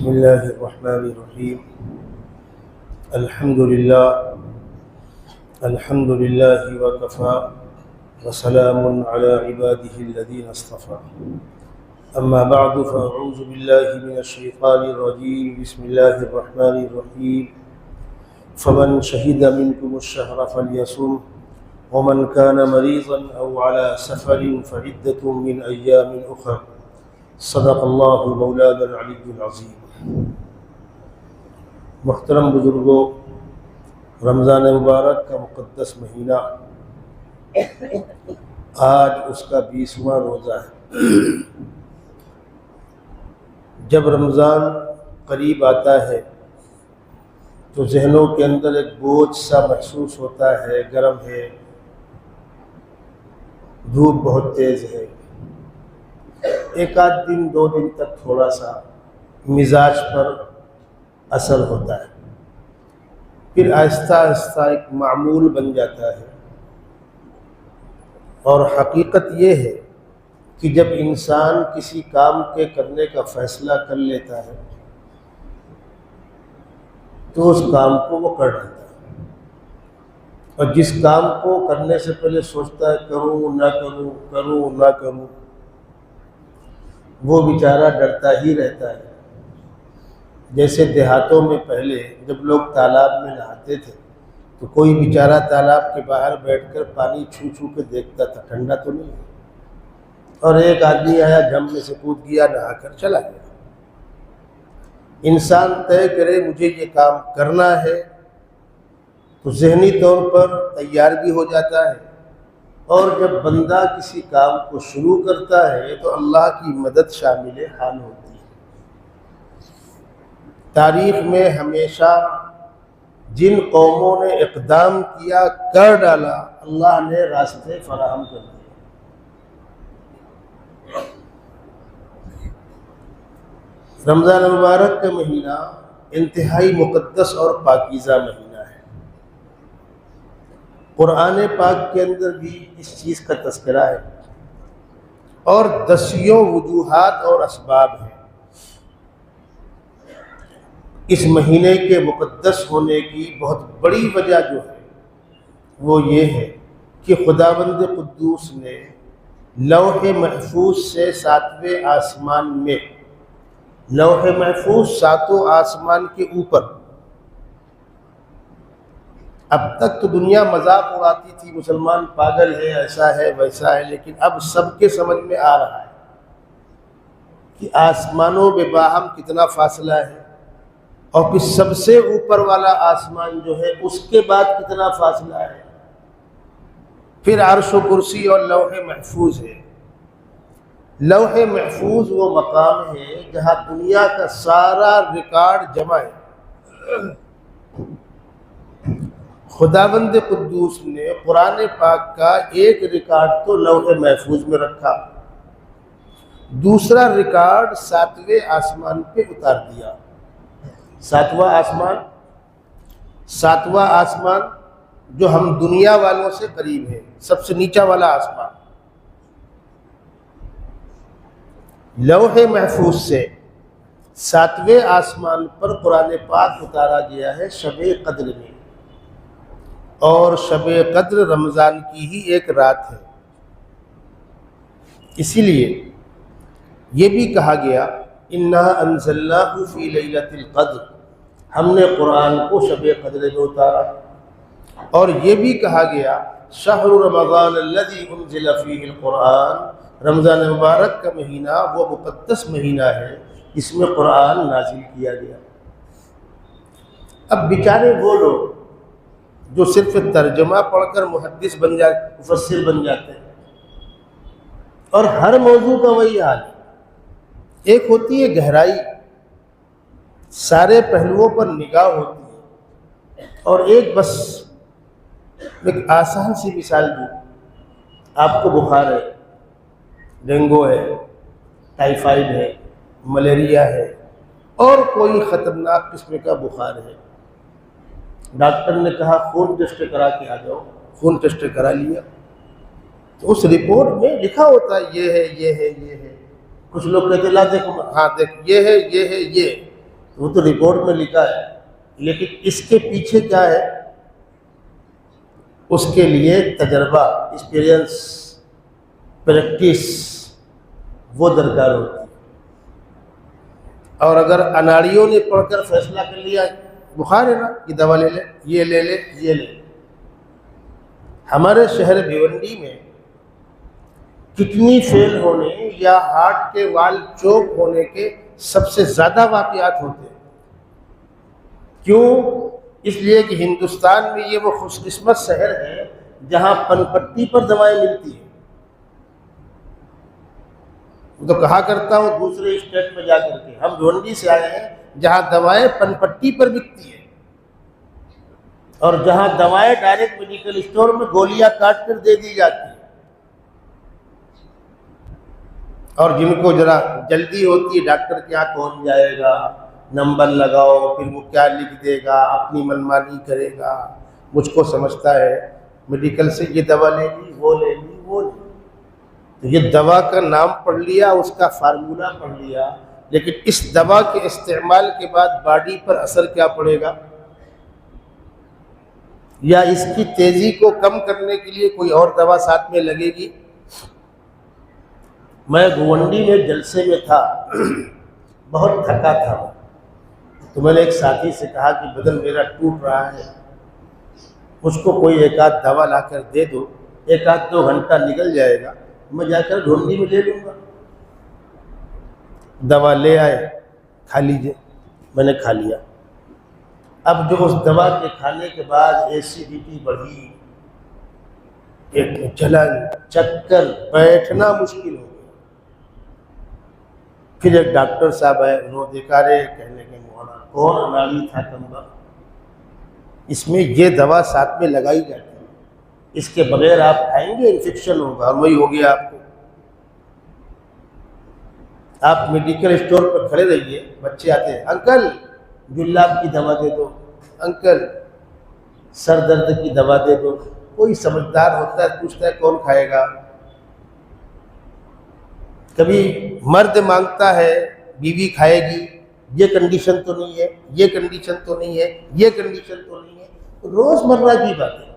بسم الله الرحمن الرحيم. الحمد لله وكفى وسلام على عباده الذين اصطفى. أما بعد فأعوذ بالله من الشيطان الرجيم. بسم الله الرحمن الرحيم. فمن شهد منكم الشهر فليصم ومن كان مريضا أو على سفر فعدة من أيام أخر. صدق اللہ مولانا العلی العظیم. محترم بزرگوں، رمضان مبارک کا مقدس مہینہ آج اس کا 20واں روزہ ہے. جب رمضان قریب آتا ہے تو ذہنوں کے اندر ایک بوجھ سا محسوس ہوتا ہے، گرم ہے، دھوپ بہت تیز ہے. ایک آدھ دن دو دن تک تھوڑا سا مزاج پر اثر ہوتا ہے، پھر آہستہ آہستہ ایک معمول بن جاتا ہے. اور حقیقت یہ ہے کہ جب انسان کسی کام کے کرنے کا فیصلہ کر لیتا ہے تو اس کام کو وہ کر لیتا ہے، اور جس کام کو کرنے سے پہلے سوچتا ہے کروں نہ کروں، کروں نہ کروں، وہ بیچارہ ڈرتا ہی رہتا ہے. جیسے دیہاتوں میں پہلے جب لوگ تالاب میں نہاتے تھے تو کوئی بیچارہ تالاب کے باہر بیٹھ کر پانی چھو چھو کے دیکھتا تھا، ٹھنڈا تو نہیں ہے، اور ایک آدمی آیا جھم میں سے کود گیا، نہا کر چلا گیا. انسان طے کرے مجھے یہ کام کرنا ہے تو ذہنی طور پر تیار بھی ہو جاتا ہے، اور جب بندہ کسی کام کو شروع کرتا ہے تو اللہ کی مدد شامل حال ہوتی ہے. تاریخ میں ہمیشہ جن قوموں نے اقدام کیا، کر ڈالا، اللہ نے راستے فراہم کر دیے. رمضان المبارک کا مہینہ انتہائی مقدس اور پاکیزہ مہینہ ہے. قرآن پاک کے اندر بھی اس چیز کا تذکرہ ہے، اور دسیوں وجوہات اور اسباب ہیں. اس مہینے کے مقدس ہونے کی بہت بڑی وجہ جو ہے وہ یہ ہے کہ خداوند قدوس نے لوح محفوظ سے 7ویں آسمان میں، لوح محفوظ 7 آسمان کے اوپر، اب تک تو دنیا مذاق اڑاتی تھی مسلمان پاگل ہے، ایسا ہے ویسا ہے، لیکن اب سب کے سمجھ میں آ رہا ہے کہ آسمانوں میں باہم کتنا فاصلہ ہے، اور پھر سب سے اوپر والا آسمان جو ہے اس کے بعد کتنا فاصلہ ہے. پھر عرش و کرسی اور لوح محفوظ ہے. لوح محفوظ وہ مقام ہے جہاں دنیا کا سارا ریکارڈ جمع ہے. خداوند قدوس نے قرآن پاک کا ایک ریکارڈ تو لوح محفوظ میں رکھا، دوسرا ریکارڈ 7ویں آسمان پہ اتار دیا. 7واں آسمان جو ہم دنیا والوں سے قریب ہے، سب سے نیچا والا آسمان، لوح محفوظ سے 7ویں آسمان پر قرآن پاک اتارا گیا ہے شب قدر میں. اور شب قدر رمضان کی ہی ایک رات ہے. اسی لیے یہ بھی کہا گیا اِنَّا أَنزَلْنَاهُ فِي لَيْلَةِ الْقَدْرِ، ہم نے قرآن کو شب قدر میں اتارا. اور یہ بھی کہا گیا شہر رمضان الذی انزل فیہ القرآن، رمضان مبارک کا مہینہ وہ مقدس مہینہ ہے اس میں قرآن نازل کیا گیا. اب بیچارے وہ لوگ جو صرف ترجمہ پڑھ کر محدث بن جاتے، مفسر بن جاتے ہیں، اور ہر موضوع کا وہی حال ہے. ایک ہوتی ہے گہرائی، سارے پہلوؤں پر نگاہ ہوتی ہے، اور ایک بس ایک آسان سی مثال دوں. آپ کو بخار ہے، ڈینگو ہے، ٹائیفائڈ ہے، ملیریا ہے، اور کوئی خطرناک قسم کا بخار ہے. ڈاکٹر نے کہا خون ٹیسٹ کرا کے آ جاؤ، خون ٹیسٹ کرا لیا تو اس رپورٹ میں لکھا ہوتا ہے یہ ہے، یہ ہے، یہ ہے. کچھ لوگ کہتے لا دیکھو، ہاں دیکھ یہ ہے، یہ ہے، یہ. وہ تو رپورٹ میں لکھا ہے، لیکن اس کے پیچھے کیا ہے؟ اس کے لیے تجربہ، ایکسپیرئنس، پریکٹس وہ درکار ہوتی ہے۔ اور اگر اناڑیوں نے پڑھ کر فیصلہ کر لیا بخار ہے نا، یہ دوا لے لے، یہ لے لے، یہ لے لے۔ ہمارے شہر بھیونڈی میں کڈنی فیل ہونے یا ہارٹ کے وال چوک ہونے کے سب سے زیادہ واقعات ہوتے ہیں۔ کیوں؟ اس لیے کہ ہندوستان میں یہ وہ خوش قسمت شہر ہے جہاں پن پٹی پر دوائیں ملتی ہیں۔ میں تو کہا کرتا ہوں دوسرے اسٹیٹ میں جا کر کے، ہم بھیونڈی سے آئے ہیں جہاں دوائیں پن پٹی پر بکتی ہیں، اور جہاں دوائیں ڈائریکٹ میڈیکل اسٹور میں گولیاں کاٹ کر دے دی جاتی ہیں۔ اور جن کو ذرا جلدی ہوتی ہے ڈاکٹر کے یہاں کون جائے گا، نمبر لگاؤ، پھر وہ کیا لکھ دے گا، اپنی منمانی کرے گا۔ مجھ کو سمجھتا ہے میڈیکل سے یہ دوا لے لی، وہ لے لی، وہ لے لی، تو یہ دوا کا نام پڑھ لیا، اس کا فارمولہ پڑھ لیا، لیکن اس دوا کے استعمال کے بعد باڈی پر اثر کیا پڑے گا، یا اس کی تیزی کو کم کرنے کے لیے کوئی اور دوا ساتھ میں لگے گی۔ میں گونڈی میں جلسے میں تھا، بہت تھکا تھا، تو میں نے ایک ساتھی سے کہا کہ بدن میرا ٹوٹ رہا ہے، مجھ کو کوئی ایک آدھ دوا لا کر دے دو، 1-2 گھنٹہ نکل جائے گا، میں جا کر ڈھونڈی میں لے لوں گا۔ دوا لے آئے، کھا لیجئے، میں نے کھا لیا۔ اب جو اس دوا کے کھانے کے بعد ایسیڈیٹی بڑھی، ایک جلن، چکر، بیٹھنا مشکل ہو گیا۔ پھر ایک ڈاکٹر صاحب آئے، انہوں نے دیکھا، رے کہنے کے مولانا کون اناڑی تھا کمبا، اس میں یہ دوا ساتھ میں لگائی جاتی ہے، اس کے بغیر آپ کھائیں گے انفیکشن ہوگا، اور وہی ہو گیا آپ کو۔ آپ میڈیکل اسٹور پر کھڑے رہیے، بچے آتے ہیں، انکل جلاب کی دوا دے دو، انکل سر درد کی دوا دے دو۔ کوئی سمجھدار ہوتا ہے پوچھتا ہے کون کھائے گا؟ کبھی مرد مانگتا ہے بیوی کھائے گی، یہ کنڈیشن تو نہیں ہے، یہ کنڈیشن تو نہیں ہے، یہ کنڈیشن تو نہیں ہے، روز مرہ کی بات ہے۔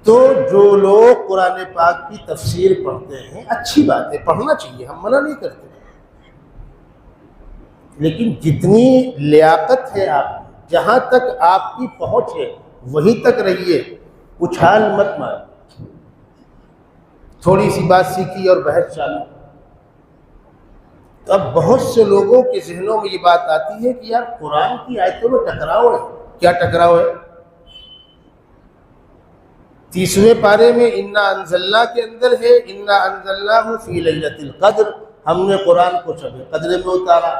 تو جو لوگ قرآن پاک کی تفسیر پڑھتے ہیں، اچھی بات ہے، پڑھنا چاہیے، ہم منع نہیں کرتے، لیکن جتنی لیاقت ہے آپ کی، جہاں تک آپ کی پہنچ ہے وہیں تک رہیے، اچھال مت مار۔ تھوڑی سی بات سیکھی اور بحث چالو۔ تو اب بہت سے لوگوں کے ذہنوں میں یہ بات آتی ہے کہ یار قرآن کی آیتوں میں ٹکراؤ ہے۔ کیا ٹکراؤ ہے؟ 30ویں پارے میں انا انزلنا کے اندر ہے انا انزلناہ فی لیلۃ القدر، ہم نے قرآن کو شب قدر میں اتارا۔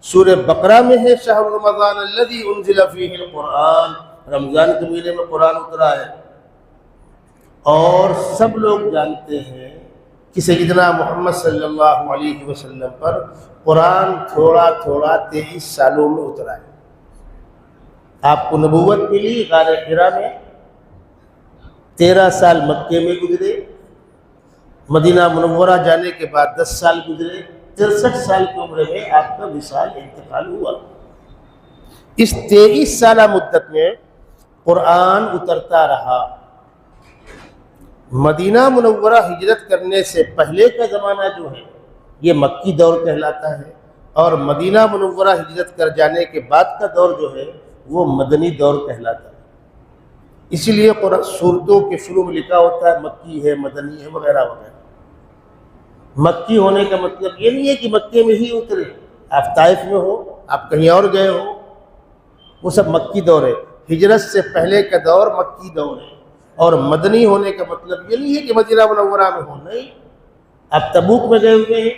سورہ بقرہ میں ہے شہر رمضان الذی انزل فیہ القرآن، رمضان کے مہینے میں قرآن اترا ہے۔ اور سب لوگ جانتے ہیں کہ سیدنا محمد صلی اللہ علیہ وسلم پر قرآن تھوڑا تھوڑا 23 سالوں میں اترا ہے۔ آپ کو نبوت ملی غار حرا میں، 13 سال مکے میں گزرے، مدینہ منورہ جانے کے بعد 10 سال گزرے، 63 سال کی عمر میں آپ کا وصال انتقال ہوا۔ اس 23 سالہ مدت میں قرآن اترتا رہا۔ مدینہ منورہ ہجرت کرنے سے پہلے کا زمانہ جو ہے یہ مکی دور کہلاتا ہے، اور مدینہ منورہ ہجرت کر جانے کے بعد کا دور جو ہے وہ مدنی دور کہلاتا ہے۔ اسی لیے سورتوں کے شروع میں لکھا ہوتا ہے مکی ہے، مدنی ہے، وغیرہ وغیرہ۔ مکی ہونے کا مطلب یہ نہیں ہے کہ مکے میں ہی اترے، آپ طائف میں ہو، آپ کہیں اور گئے ہو، وہ سب مکی دور ہے۔ ہجرت سے پہلے کا دور مکی دور ہے، اور مدنی ہونے کا مطلب یہ نہیں ہے کہ مدینہ منورہ میں ہو، نہیں، آپ تبوک میں گئے ہوئے ہیں،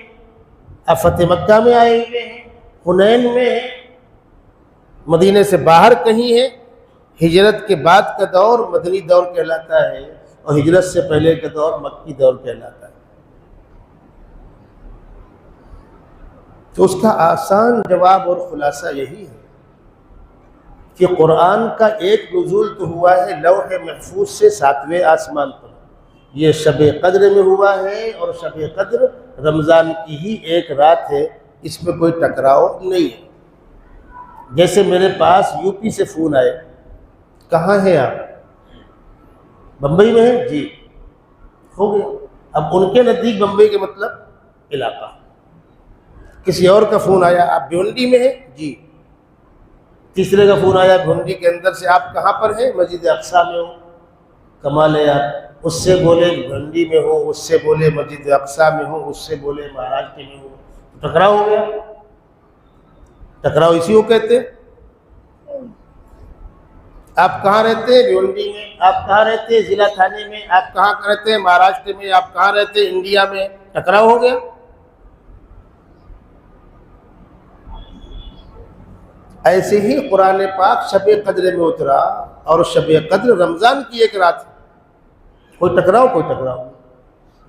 آپ فتح مکہ میں آئے ہوئے ہیں، حنین میں ہیں، مدینے سے باہر کہیں ہیں۔ ہجرت کے بعد کا دور مدنی دور کہلاتا ہے، اور ہجرت سے پہلے کا دور مکی دور کہلاتا ہے۔ تو اس کا آسان جواب اور خلاصہ یہی ہے کہ قرآن کا ایک نزول تو ہوا ہے لوح محفوظ سے 7ویں آسمان پر، یہ شب قدر میں ہوا ہے، اور شب قدر رمضان کی ہی ایک رات ہے، اس میں کوئی ٹکراؤ نہیں ہے۔ جیسے میرے پاس یو پی سے فون آئے، کہاں ہیں آپ؟ بمبئی میں ہیں؟ جی، ہو گیا۔ اب ان کے نزدیک بمبئی کے مطلب علاقہ۔ کسی اور کا فون آیا، آپ بھونڈی میں ہیں؟ جی۔ تیسرے کا فون آیا بھونڈی کے اندر سے، آپ کہاں پر ہیں؟ مسجد اقصیٰ میں ہوں۔ کمال ہے یار، اس سے بولے بھونڈی میں ہوں، اس سے بولے مسجد اقصیٰ میں ہوں، اس سے بولے مہاراشٹر میں ہوں، ٹکراؤ ہو گیا۔ ٹکراؤ اسی کو کہتے ہیں۔ آپ کہاں رہتے ہیں؟ بھونڈی میں۔ آپ کہاں رہتے ہیں؟ ضلع تھانے میں۔ آپ کہاں رہتے ہیں؟ مہاراشٹر میں۔ آپ کہاں رہتے ہیں؟ انڈیا میں۔ ٹکراؤ ہو گیا۔ ایسے ہی قرآن پاک شب قدر میں اترا، اور شب قدر رمضان کی ایک رات ہے۔ کوئی ٹکراؤ نہیں۔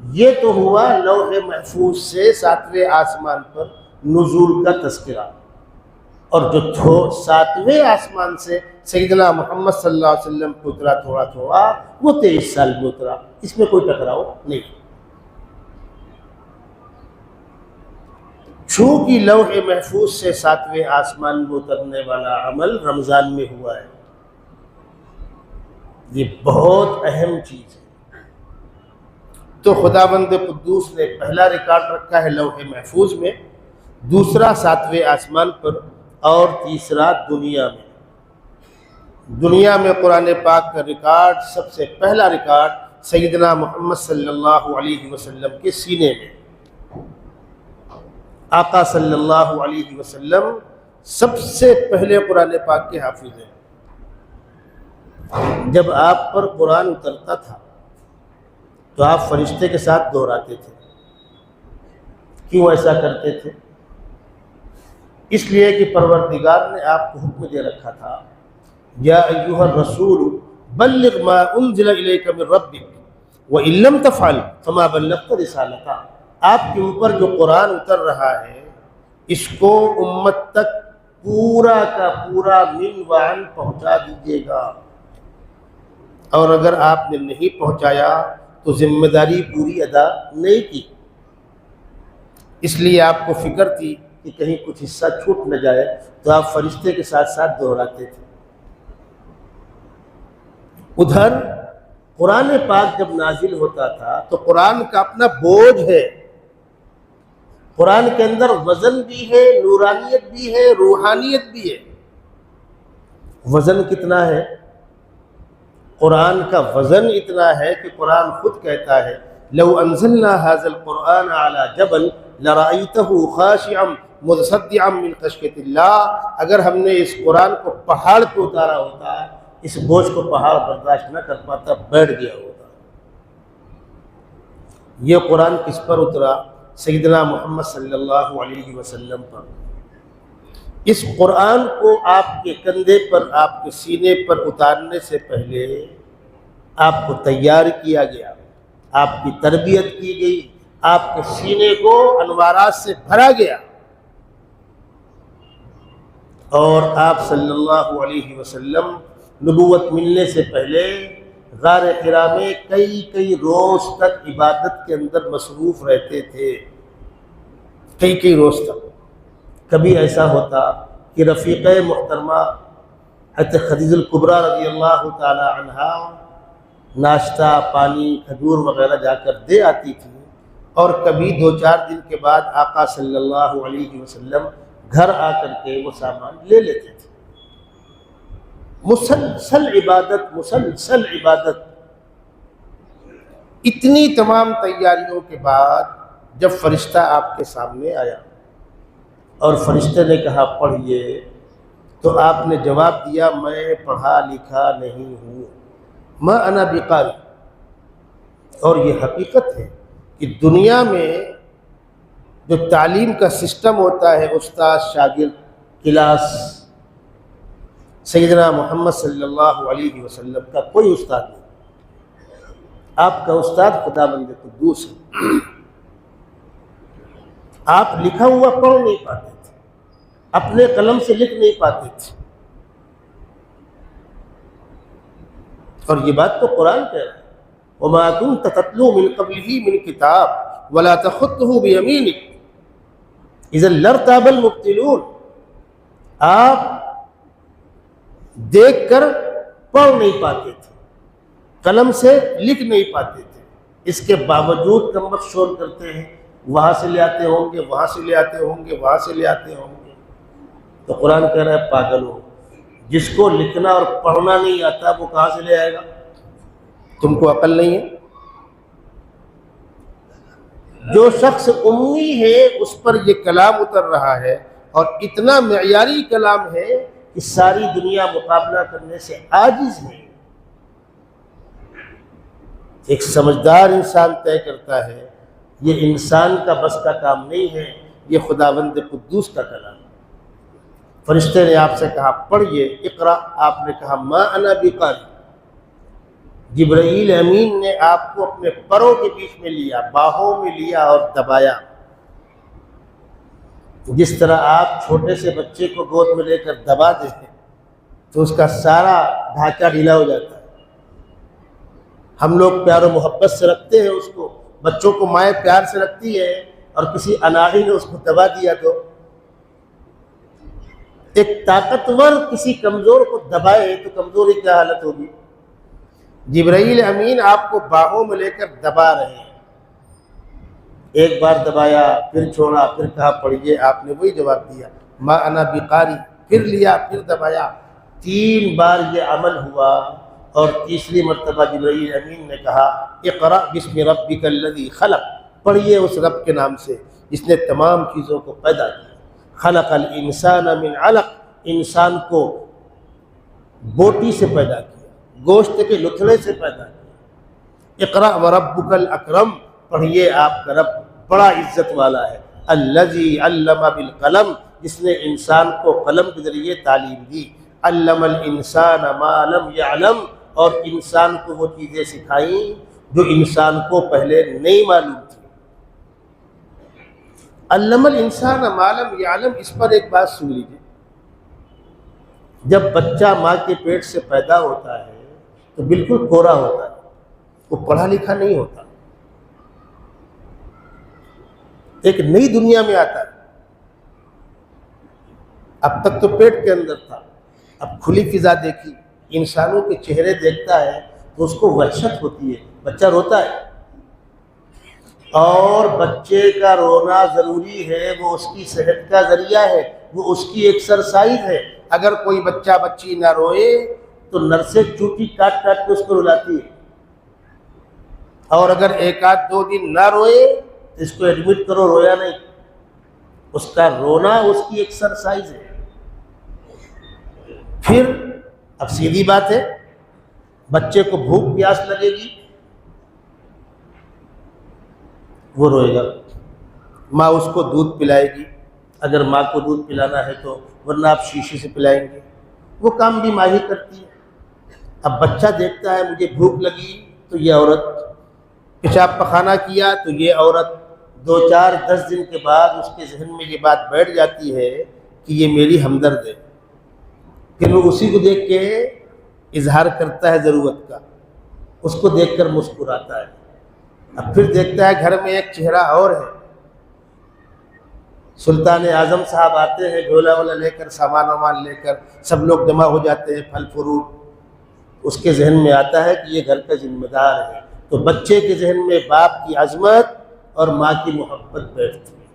یہ تو ہوا لوح محفوظ سے 7ویں آسمان پر نزول کا تذکرہ، اور جو 7ویں آسمان سے سیدنا محمد صلی اللہ علیہ وسلم کو اترا تھوڑا تھوڑا، وہ 23 سال میں اترا، اس میں کوئی ٹکراؤ نہیں۔ چونکہ لوح محفوظ سے 7ویں آسمان میں اترنے والا عمل رمضان میں ہوا ہے، یہ بہت اہم چیز ہے۔ تو خداوند قدوس نے پہلا ریکارڈ رکھا ہے لوح محفوظ میں، دوسرا 7ویں آسمان پر، اور تیسرا دنیا میں۔ دنیا میں قرآن پاک کا ریکارڈ، سب سے پہلا ریکارڈ سیدنا محمد صلی اللہ علیہ وسلم کے سینے میں۔ آقا صلی اللہ علیہ وسلم سب سے پہلے قرآن پاک کے حافظ ہیں۔ جب آپ پر قرآن اترتا تھا تو آپ فرشتے کے ساتھ دہراتے تھے۔ کیوں ایسا کرتے تھے؟ اس لیے کہ پروردگار نے آپ کو حکم دے رکھا تھا، یا ایھا الرسول بلغ ما انزل الیک من ربک وان لم تفعل فما بلغت رسالتہ۔ آپ کے اوپر جو قرآن اتر رہا ہے، اس کو امت تک پورا کا پورا من وعن پہنچا دیجیے گا، اور اگر آپ نے نہیں پہنچایا تو ذمہ داری پوری ادا نہیں کی۔ اس لیے آپ کو فکر تھی کہ کہیں کچھ حصہ چھوٹ نہ جائے، تو آپ فرشتے کے ساتھ ساتھ دہراتے تھے۔ ادھر قرآن پاک جب نازل ہوتا تھا تو قرآن کا اپنا بوجھ ہے، قرآن کے اندر وزن بھی ہے، نورانیت بھی ہے، روحانیت بھی ہے۔ وزن کتنا ہے؟ قرآن کا وزن اتنا ہے کہ قرآن خود کہتا ہے، لو انزلنا هذا القرآن على جبل لرأيته خاشعا متصدعا من خشية اللہ۔ اگر ہم نے اس قرآن کو پہاڑ پہ اتارا ہوتا، اس بوجھ کو پہاڑ برداشت نہ کر پاتا، بیٹھ گیا ہوتا۔ یہ قرآن کس پر اترا؟ سیدنا محمد صلی اللہ علیہ وسلم پر۔ اس قرآن کو آپ کے کندھے پر، آپ کے سینے پر اتارنے سے پہلے آپ کو تیار کیا گیا، آپ کی تربیت کی گئی، آپ کے سینے کو انوارات سے بھرا گیا، اور آپ صلی اللہ علیہ وسلم نبوت ملنے سے پہلے غار حرا میں کئی روز تک عبادت کے اندر مصروف رہتے تھے، کئی روز تک۔ کبھی ایسا ہوتا کہ رفیقہ محترمہ حضرت خدیجہ الکبریٰ رضی اللہ تعالی عنہا ناشتہ پانی کھجور وغیرہ جا کر دے آتی تھی، اور کبھی 2-4 دن کے بعد آقا صلی اللہ علیہ وسلم گھر آ کر کے وہ سامان لے لیتے تھے۔ مسلسل عبادت۔ اتنی تمام تیاریوں کے بعد جب فرشتہ آپ کے سامنے آیا اور فرشتے نے کہا پڑھیے، تو آپ نے جواب دیا، میں پڑھا لکھا نہیں ہوں، ما انا بقاری۔ اور یہ حقیقت ہے کہ دنیا میں جو تعلیم کا سسٹم ہوتا ہے، استاد شاگرد کلاس، سیدنا محمد صلی اللہ علیہ وسلم کا کوئی استاد نہیں۔ آپ کا استاد خداوند قدوس ہے۔ آپ لکھا ہوا پڑھ نہیں پاتے تھے، اپنے قلم سے لکھ نہیں پاتے تھے، اور یہ بات تو قرآن کہہ رہا ہے۔ وما كنت تتلو من قبله من كتاب ولا تخطه بيمينك اذا لارتاب المبطلون. آپ دیکھ کر پڑھ نہیں پاتے تھے، قلم سے لکھ نہیں پاتے تھے، اس کے باوجود کمبخت شور کرتے ہیں وہاں سے لے آتے ہوں گے، وہاں سے لے آتے ہوں گے، وہاں سے لے آتے ہوں گے. تو قرآن کہہ رہا ہے پاگل ہو، جس کو لکھنا اور پڑھنا نہیں آتا وہ کہاں سے لے آئے گا؟ تم کو عقل نہیں ہے؟ جو شخص امی ہے اس پر یہ کلام اتر رہا ہے اور اتنا معیاری کلام ہے کہ ساری دنیا مقابلہ کرنے سے عاجز ہے. ایک سمجھدار انسان طے کرتا ہے یہ انسان کا بس کا کام نہیں ہے، یہ خداوند قدوس کا کلام. فرشتے نے آپ سے کہا پڑھیے اقرا، آپ نے کہا ما انا بقاری. جبرائیل امین نے آپ کو اپنے پروں کے بیچ میں لیا، باہوں میں لیا اور دبایا. جس طرح آپ چھوٹے سے بچے کو گود میں لے کر دبا دیتے تو اس کا سارا ڈھانچہ ڈھیلا ہو جاتا ہے. ہم لوگ پیار و محبت سے رکھتے ہیں اس کو، بچوں کو مائیں پیار سے رکھتی ہے، اور کسی اناڑی نے اس کو دبا دیا تو ایک طاقتور کسی کمزور کو دبائے تو کمزوری کیا حالت ہوگی. جبرائیل امین آپ کو باہوں میں لے کر دبا رہے ہیں. ایک بار دبایا، پھر چھوڑا، پھر کہا پڑھیے، آپ نے وہی جواب دیا ما انا بقاری. پھر لیا، پھر دبایا، 3 بار یہ عمل ہوا، اور تیسری مرتبہ جبرائیل امین نے کہا اقرأ بسم ربک الذی خلق، پڑھیے اس رب کے نام سے جس نے تمام چیزوں کو پیدا کیا. خلق الانسان من علق، انسان کو بوٹی سے پیدا کیا، گوشت کے لتھڑے سے پیدا کیا. اقرأ وربک الاکرم، پڑھیے آپ کا رب بڑا عزت والا ہے. الذی علم بالقلم، جس نے انسان کو قلم کے ذریعے تعلیم دی. علم الانسان ما لم يعلم، اور انسان کو وہ چیزیں سکھائیں جو انسان کو پہلے نہیں معلوم تھی. علم الانسان ما لم يعلم، اس پر ایک بات سن لیجیے. جب بچہ ماں کے پیٹ سے پیدا ہوتا ہے تو بالکل کورا ہوتا ہے، وہ پڑھا لکھا نہیں ہوتا، ایک نئی دنیا میں آتا ہے. اب تک تو پیٹ کے اندر تھا، اب کھلی فضا دیکھی، انسانوں کے چہرے دیکھتا ہے تو اس کو وحشت ہوتی ہے. بچہ روتا ہے، اور بچے کا رونا ضروری ہے، وہ اس کی صحت کا ذریعہ ہے، وہ اس کی ایکسرسائز ہے. اگر کوئی بچہ بچی نہ روئے تو نرسیں چوٹی کاٹ کاٹ کے اس کو رلاتی ہے، اور اگر 1-2 دن نہ روئے تو اس کو ایڈمٹ کرو، رویا نہیں. اس کا رونا اس کی ایکسرسائز ہے. پھر اب سیدھی بات ہے، بچے کو بھوک پیاس لگے گی، وہ روئے گا، ماں اس کو دودھ پلائے گی، اگر ماں کو دودھ پلانا ہے تو، ورنہ آپ شیشے سے پلائیں گے. وہ کام بھی ماں ہی کرتی ہے. اب بچہ دیکھتا ہے مجھے بھوک لگی تو یہ عورت، پیشاب پخانہ کیا تو یہ عورت. 2-4-10 دن کے بعد اس کے ذہن میں یہ بات بیٹھ جاتی ہے کہ یہ میری ہمدرد ہے، پھر وہ اسی کو دیکھ کے اظہار کرتا ہے ضرورت کا، اس کو دیکھ کر مسکراتا ہے. اب پھر دیکھتا ہے گھر میں ایک چہرہ اور ہے، سلطان اعظم صاحب آتے ہیں جھولا والا لے کر، سامان وامان لے کر، سب لوگ جمع ہو جاتے ہیں، پھل فروٹ. اس کے ذہن میں آتا ہے کہ یہ گھر کا ذمہ دار ہے. تو بچے کے ذہن میں باپ کی عظمت اور ماں کی محبت بیٹھتی ہے.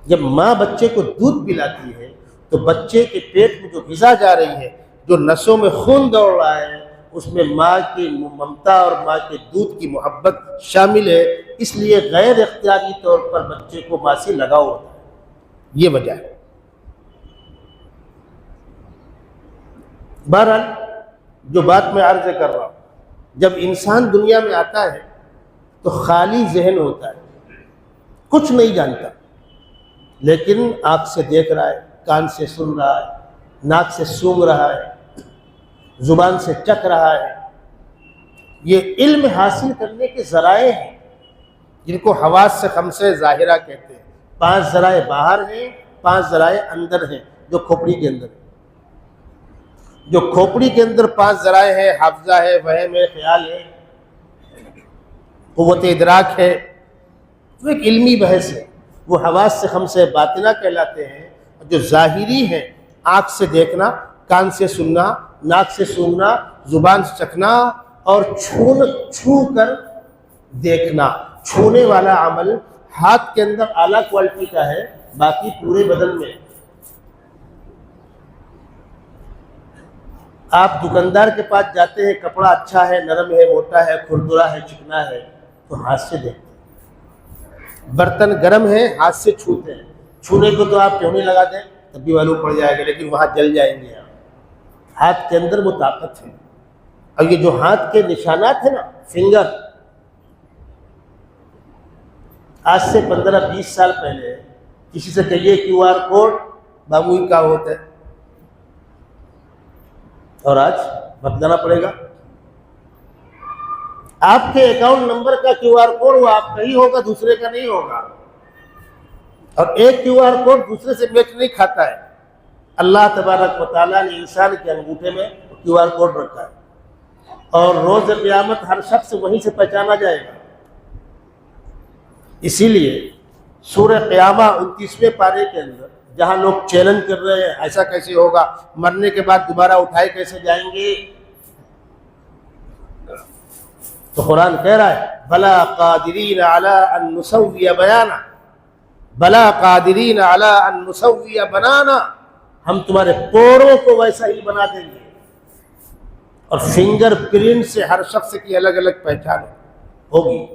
جب ماں بچے کو دودھ پلاتی ہے تو بچے کے پیٹ میں جو غذا جا رہی ہے، جو نسوں میں خون دوڑ رہا ہے، اس میں ماں کی ممتا اور ماں کے دودھ کی محبت شامل ہے. اس لیے غیر اختیاری طور پر بچے کو ماں سے لگاؤ ہوتا ہے. یہ وجہ ہے. بہرحال جو بات میں عرض کر رہا ہوں، جب انسان دنیا میں آتا ہے تو خالی ذہن ہوتا ہے، کچھ نہیں جانتا، لیکن آنکھ سے دیکھ رہا ہے، کان سے سن رہا ہے، ناک سے سونگھ رہا ہے، زبان سے چکھ رہا ہے. یہ علم حاصل کرنے کے ذرائع ہیں جن کو حواس سے خمسہ ظاہرہ کہتے ہیں. 5 ذرائع باہر ہیں، 5 ذرائع اندر ہیں، جو کھوپڑی کے اندر. جو کھوپڑی کے اندر 5 ذرائع ہے، حافظہ ہے، وہم ہے، خیال ہے. قوت ادراک ہے، وہ ایک علمی بحث ہے۔ وہ حواس سے خمسہ باطنہ کہلاتے ہیں، جو ظاہری ہیں، آنکھ سے دیکھنا، کان سے سننا، ناک سے سونگنا، زبان سے چکھنا اور چھو کر دیکھنا۔ چھونے والا عمل ہاتھ کے اندر اعلیٰ کوالٹی کا ہے، باقی پورے بدن میں۔ آپ دکاندار کے پاس جاتے ہیں، کپڑا اچھا ہے، نرم ہے، موٹا ہے، کھردرا ہے، چکنا ہے، تو ہاتھ سے دیکھتے ہیں۔ برتن گرم ہے، ہاتھ سے چھوتے ہیں۔ چھونے کو تو آپ پہنے لگا دیں تب بھی معلوم پڑ جائے گا، لیکن وہاں جل جائیں گے آپ۔ ہاتھ کے اندر وہ طاقت ہے۔ اور یہ جو ہاتھ کے نشانات ہیں نا، فنگر، آج سے 15-20 سال پہلے کسی سے کہیے QR کوڈ بابو کا ہوتا ہے، اور آج بتلانا پڑے گا۔ آپ کے اکاؤنٹ نمبر کا QR کوڈ وہ آپ کا ہی ہوگا، دوسرے کا نہیں ہوگا۔ اور ایک QR کوڈ دوسرے سے میچ نہیں کھاتا ہے۔ اللہ تبارک و تعالیٰ نے انسان کے انگوٹھے میں QR کوڈ رکھا ہے، اور روز قیامت ہر شخص وہیں سے پہچانا جائے گا۔ اسی لیے سورہ قیامہ 29ویں پارے کے اندر جہاں لوگ چیلنج کر رہے ہیں ایسا کیسے ہوگا، مرنے کے بعد دوبارہ اٹھائے کیسے جائیں گے، تو قرآن کہہ رہا ہے بلا قادرین علی ان نسوی بنانا، بلا قادرین علی ان نسوی بنانا، ہم تمہارے پوروں کو ویسا ہی بنا دیں گے۔ اور فنگر پرنٹ سے ہر شخص کی الگ الگ پہچان ہوگی۔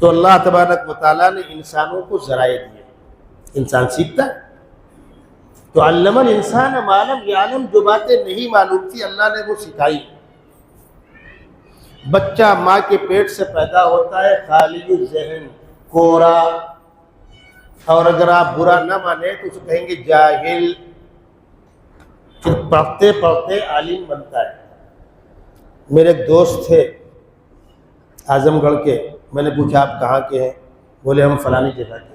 تو اللہ تبارک و تعالیٰ نے انسانوں کو ذرائع دیے، انسان سیکھتا ہے۔ تو علم الانسان ما لم یعلم، جو باتیں نہیں معلوم تھی اللہ نے وہ سکھائی۔ بچہ ماں کے پیٹ سے پیدا ہوتا ہے خالی الذہن، کورا، اور اگر آپ برا نہ مانیں تو اسے کہیں گے جاہل، پھر پڑھتے پڑھتے عالم بنتا ہے۔ میرے ایک دوست تھے اعظم گڑھ کے، میں نے پوچھا آپ کہاں کے ہیں؟ بولے ہم فلانی جگہ کے۔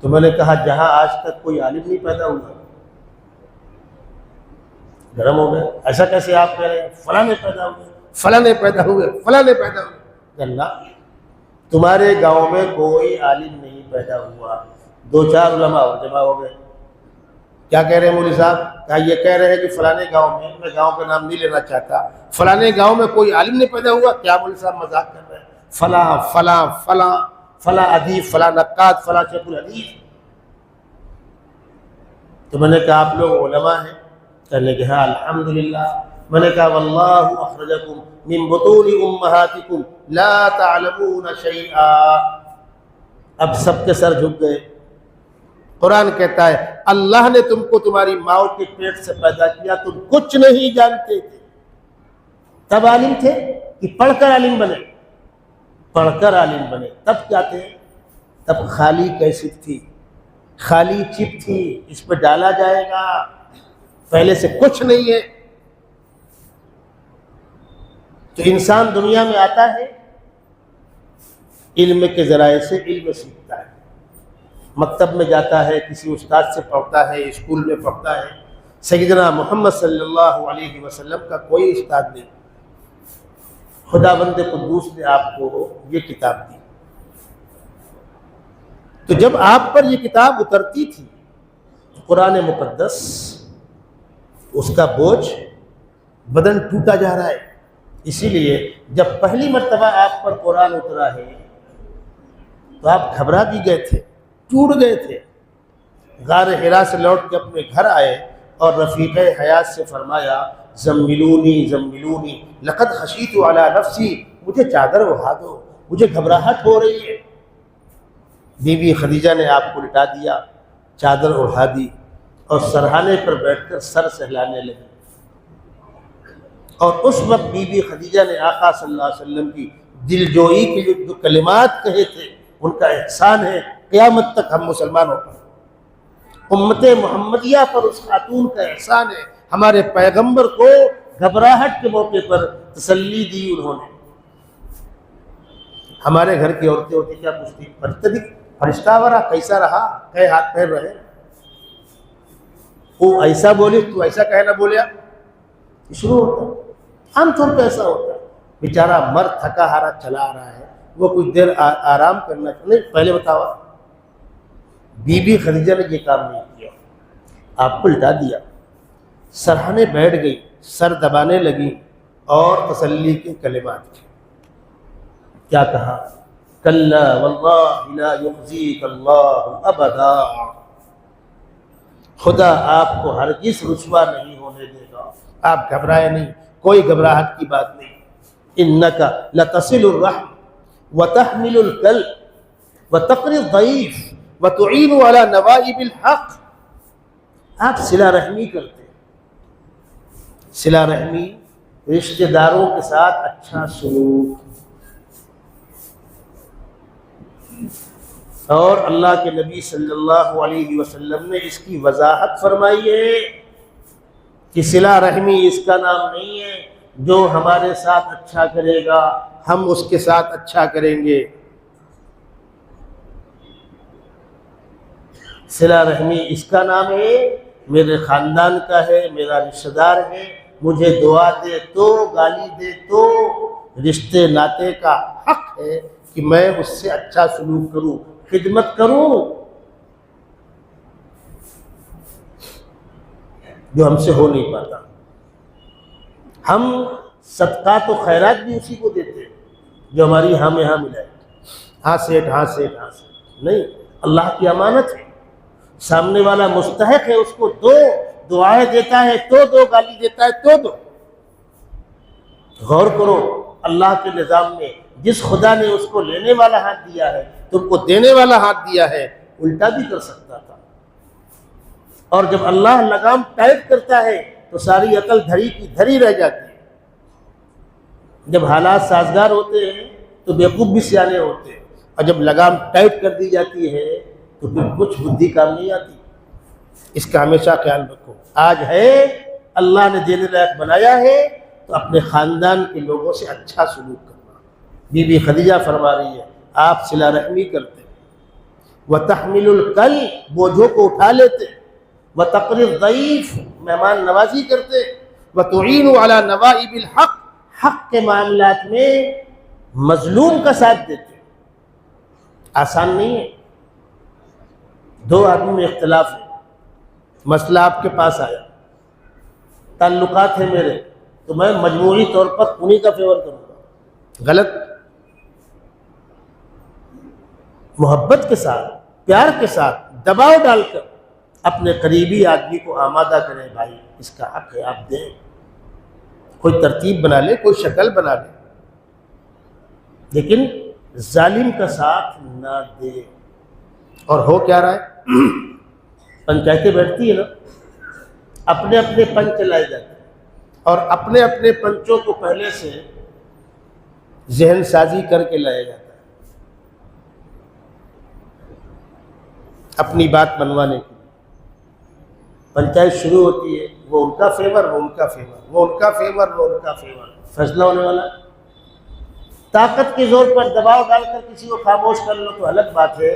تو میں نے کہا جہاں آج تک کوئی عالم نہیں پیدا ہوا؟ گرم ہو گئے، ایسا کیسے آپ کہہ رہے ہیں؟ فلانے پیدا ہوئے، فلانے پیدا ہوئے، فلانے پیدا ہوئے۔ اللہ، تمہارے گاؤں میں کوئی عالم نہیں پیدا ہوا، 2-4 علماء اور جمع ہو گئے۔ کیا کہہ رہے ہیں مولوی صاحب؟ کہا یہ کہہ رہے ہیں کہ فلانے گاؤں میں گاؤں کا نام نہیں لینا چاہتا، فلانے گاؤں میں کوئی عالم نہیں پیدا ہوا۔ کیا مولوی صاحب مذاق کر رہے ہیں؟ فلاں فلاں فلاں فلاں ادیب، فلاں نقاد، فلاں شیخ الحدیث۔ تو میں نے کہا آپ لوگ علماء ہیں؟ کہنے کہ ہاں الحمدللہ۔ میں نے کہا واللہ اخرجکم من بطون امہاتکم لا تعلمون شیئا۔ اب سب کے سر جھک گئے۔ قرآن کہتا ہے اللہ نے تم کو تمہاری ماں کے پیٹ سے پیدا کیا، تم کچھ نہیں جانتے تھے۔ تب عالم تھے کہ پڑھ کر عالم بنے؟ پڑھ کر عالم بنے۔ تب کیا تھے؟ تب خالی کیسٹ تھی، خالی چپ تھی، اس پہ ڈالا جائے گا، پہلے سے کچھ نہیں ہے۔ تو انسان دنیا میں آتا ہے علم کے ذرائع سے، علم سیکھتا ہے، مکتب میں جاتا ہے، کسی استاد سے پڑھتا ہے، اسکول میں پڑھتا ہے۔ سیدنا محمد صلی اللہ علیہ وسلم کا کوئی استاد نہیں، خداوند قدوس نے آپ کو یہ کتاب دی۔ تو جب آپ پر یہ کتاب اترتی تھی قرآن مقدس، اس کا بوجھ بدن ٹوٹا جا رہا ہے۔ اسی لیے جب پہلی مرتبہ آپ پر قرآن اترا ہے تو آپ گھبرا بھی گئے تھے، ٹوٹ گئے تھے۔ غار حرا سے لوٹ کے اپنے گھر آئے اور رفیق حیات سے فرمایا زملونی زملونی لقد خشیت علی نفسی، مجھے چادر اڑا دو، مجھے گھبراہٹ ہو رہی ہے۔ بی بی خدیجہ نے آپ کو لٹا دیا، چادر اڑا دی، اور سرہانے پر بیٹھ کر سر سہلانے لگی۔ اور اس وقت بی بی خدیجہ نے آقا صلی اللہ علیہ وسلم کی دل جوئی کے جو کلمات کہے تھے، ان کا احسان ہے قیامت تک ہم مسلمانوں پر، امت محمدیہ پر اس خاتون کا احسان ہے۔ ہمارے پیغمبر کو گھبراہٹ کے موقع پر تسلی دی انہوں نے۔ ہمارے گھر کی عورتیں ہوتی کیا پوچھتی؟ فرشتہ ورا کیسا رہا، کہے ہاتھ پیر رہے، وہ ایسا بولی تو ایسا کہنا بولیا، شروع ہوتا ہے۔ عام طور پہ ایسا ہوتا ہے۔ بیچارہ مرد تھکا ہارا چلا آ رہا ہے، وہ کچھ دیر آرام کرنا نہیں، پہلے بتاؤ بی بی خدیجہ نے یہ کام نہیں کیا، آپ کو الٹا دیا، سرہانے بیٹھ گئی، سر دبانے لگی اور تسلی کے کلمات کی. کیا کہا؟ کلا واللہ لا یخزیک اللہ ابدا، خدا آپ کو ہرگز رسوا نہیں ہونے دے گا، آپ گھبرائے نہیں، کوئی گھبراہٹ کی بات نہیں. انک لتصل الرحم وتحمل الکلب وتقری الضعیف وتعین علی نوائب الحق. آپ صلہ رحمی کرتے، صلہ رحمی رشتہ داروں کے ساتھ اچھا سلوک. اور اللہ کے نبی صلی اللہ علیہ وسلم نے اس کی وضاحت فرمائی ہے کہ صلہ رحمی اس کا نام نہیں ہے جو ہمارے ساتھ اچھا کرے گا ہم اس کے ساتھ اچھا کریں گے. صلہ رحمی اس کا نام ہے میرے خاندان کا ہے، میرا رشتہ دار ہے، مجھے دعا دے تو گالی دے تو رشتے ناطے کا حق ہے کہ میں اس سے اچھا سلوک کروں، خدمت کروں. جو ہم سے ہو نہیں پاتا. ہم صدقات و خیرات بھی اسی کو دیتے ہیں جو ہماری ہاں میں ہاں ملائے. ہاں سیٹ ہاں سیٹ ہاں سیٹ نہیں، اللہ کی امانت ہے، سامنے والا مستحق ہے، اس کو دو، دعائیں دیتا ہے تو دو، گالی دیتا ہے تو دو. غور کرو اللہ کے نظام میں، جس خدا نے اس کو لینے والا ہاتھ دیا ہے تم کو دینے والا ہاتھ دیا ہے، الٹا بھی کر سکتا تھا. اور جب اللہ لگام ٹائٹ کرتا ہے تو ساری عقل دھری کی دھری رہ جاتی ہے. جب حالات سازگار ہوتے ہیں تو بیوقوف بھی سیانے ہوتے ہیں، اور جب لگام ٹائٹ کر دی جاتی ہے تو پھر کچھ بدھی کام نہیں آتی. اس کا ہمیشہ خیال رکھو. آج ہے اللہ نے دینے لائق بنایا ہے تو اپنے خاندان کے لوگوں سے اچھا سلوک کرنا. بی بی خدیجہ فرما رہی ہے آپ صلہ رحمی کرتے، وتحمل الکلب بوجھوں کو اٹھا لیتے، وتقری الضعیف مہمان نوازی کرتے، وتعین علی نوائب الحق حق کے معاملات میں مظلوم کا ساتھ دیتے. آسان نہیں ہے. دو آدمی میں اختلاف ہے، مسئلہ آپ کے پاس آیا، تعلقات ہیں میرے، تو میں مجموعی طور پر انہی کا فیور کروں گا. غلط. محبت کے ساتھ، پیار کے ساتھ، دباؤ ڈال کر اپنے قریبی آدمی کو آمادہ کریں، بھائی اس کا حق ہے آپ دیں. کوئی ترتیب بنا لے، کوئی شکل بنا لے، لیکن ظالم کا ساتھ نہ دے. اور ہو کیا رہا ہے؟ پنچایتیں بیٹھتی ہیں نا، اپنے اپنے پنچ چلائے جاتے ہیں، اور اپنے اپنے پنچوں کو پہلے سے ذہن سازی کر کے لایا جاتا ہے اپنی بات منوانے کی. پنچایت شروع ہوتی ہے، وہ ان کا فیور، وہ ان کا فیور، وہ ان کا فیور، وہ ان کا فیور، فیصلہ ہونے والا. طاقت کے زور پر دباؤ ڈال کر کسی کو خاموش کر لو تو الگ بات ہے.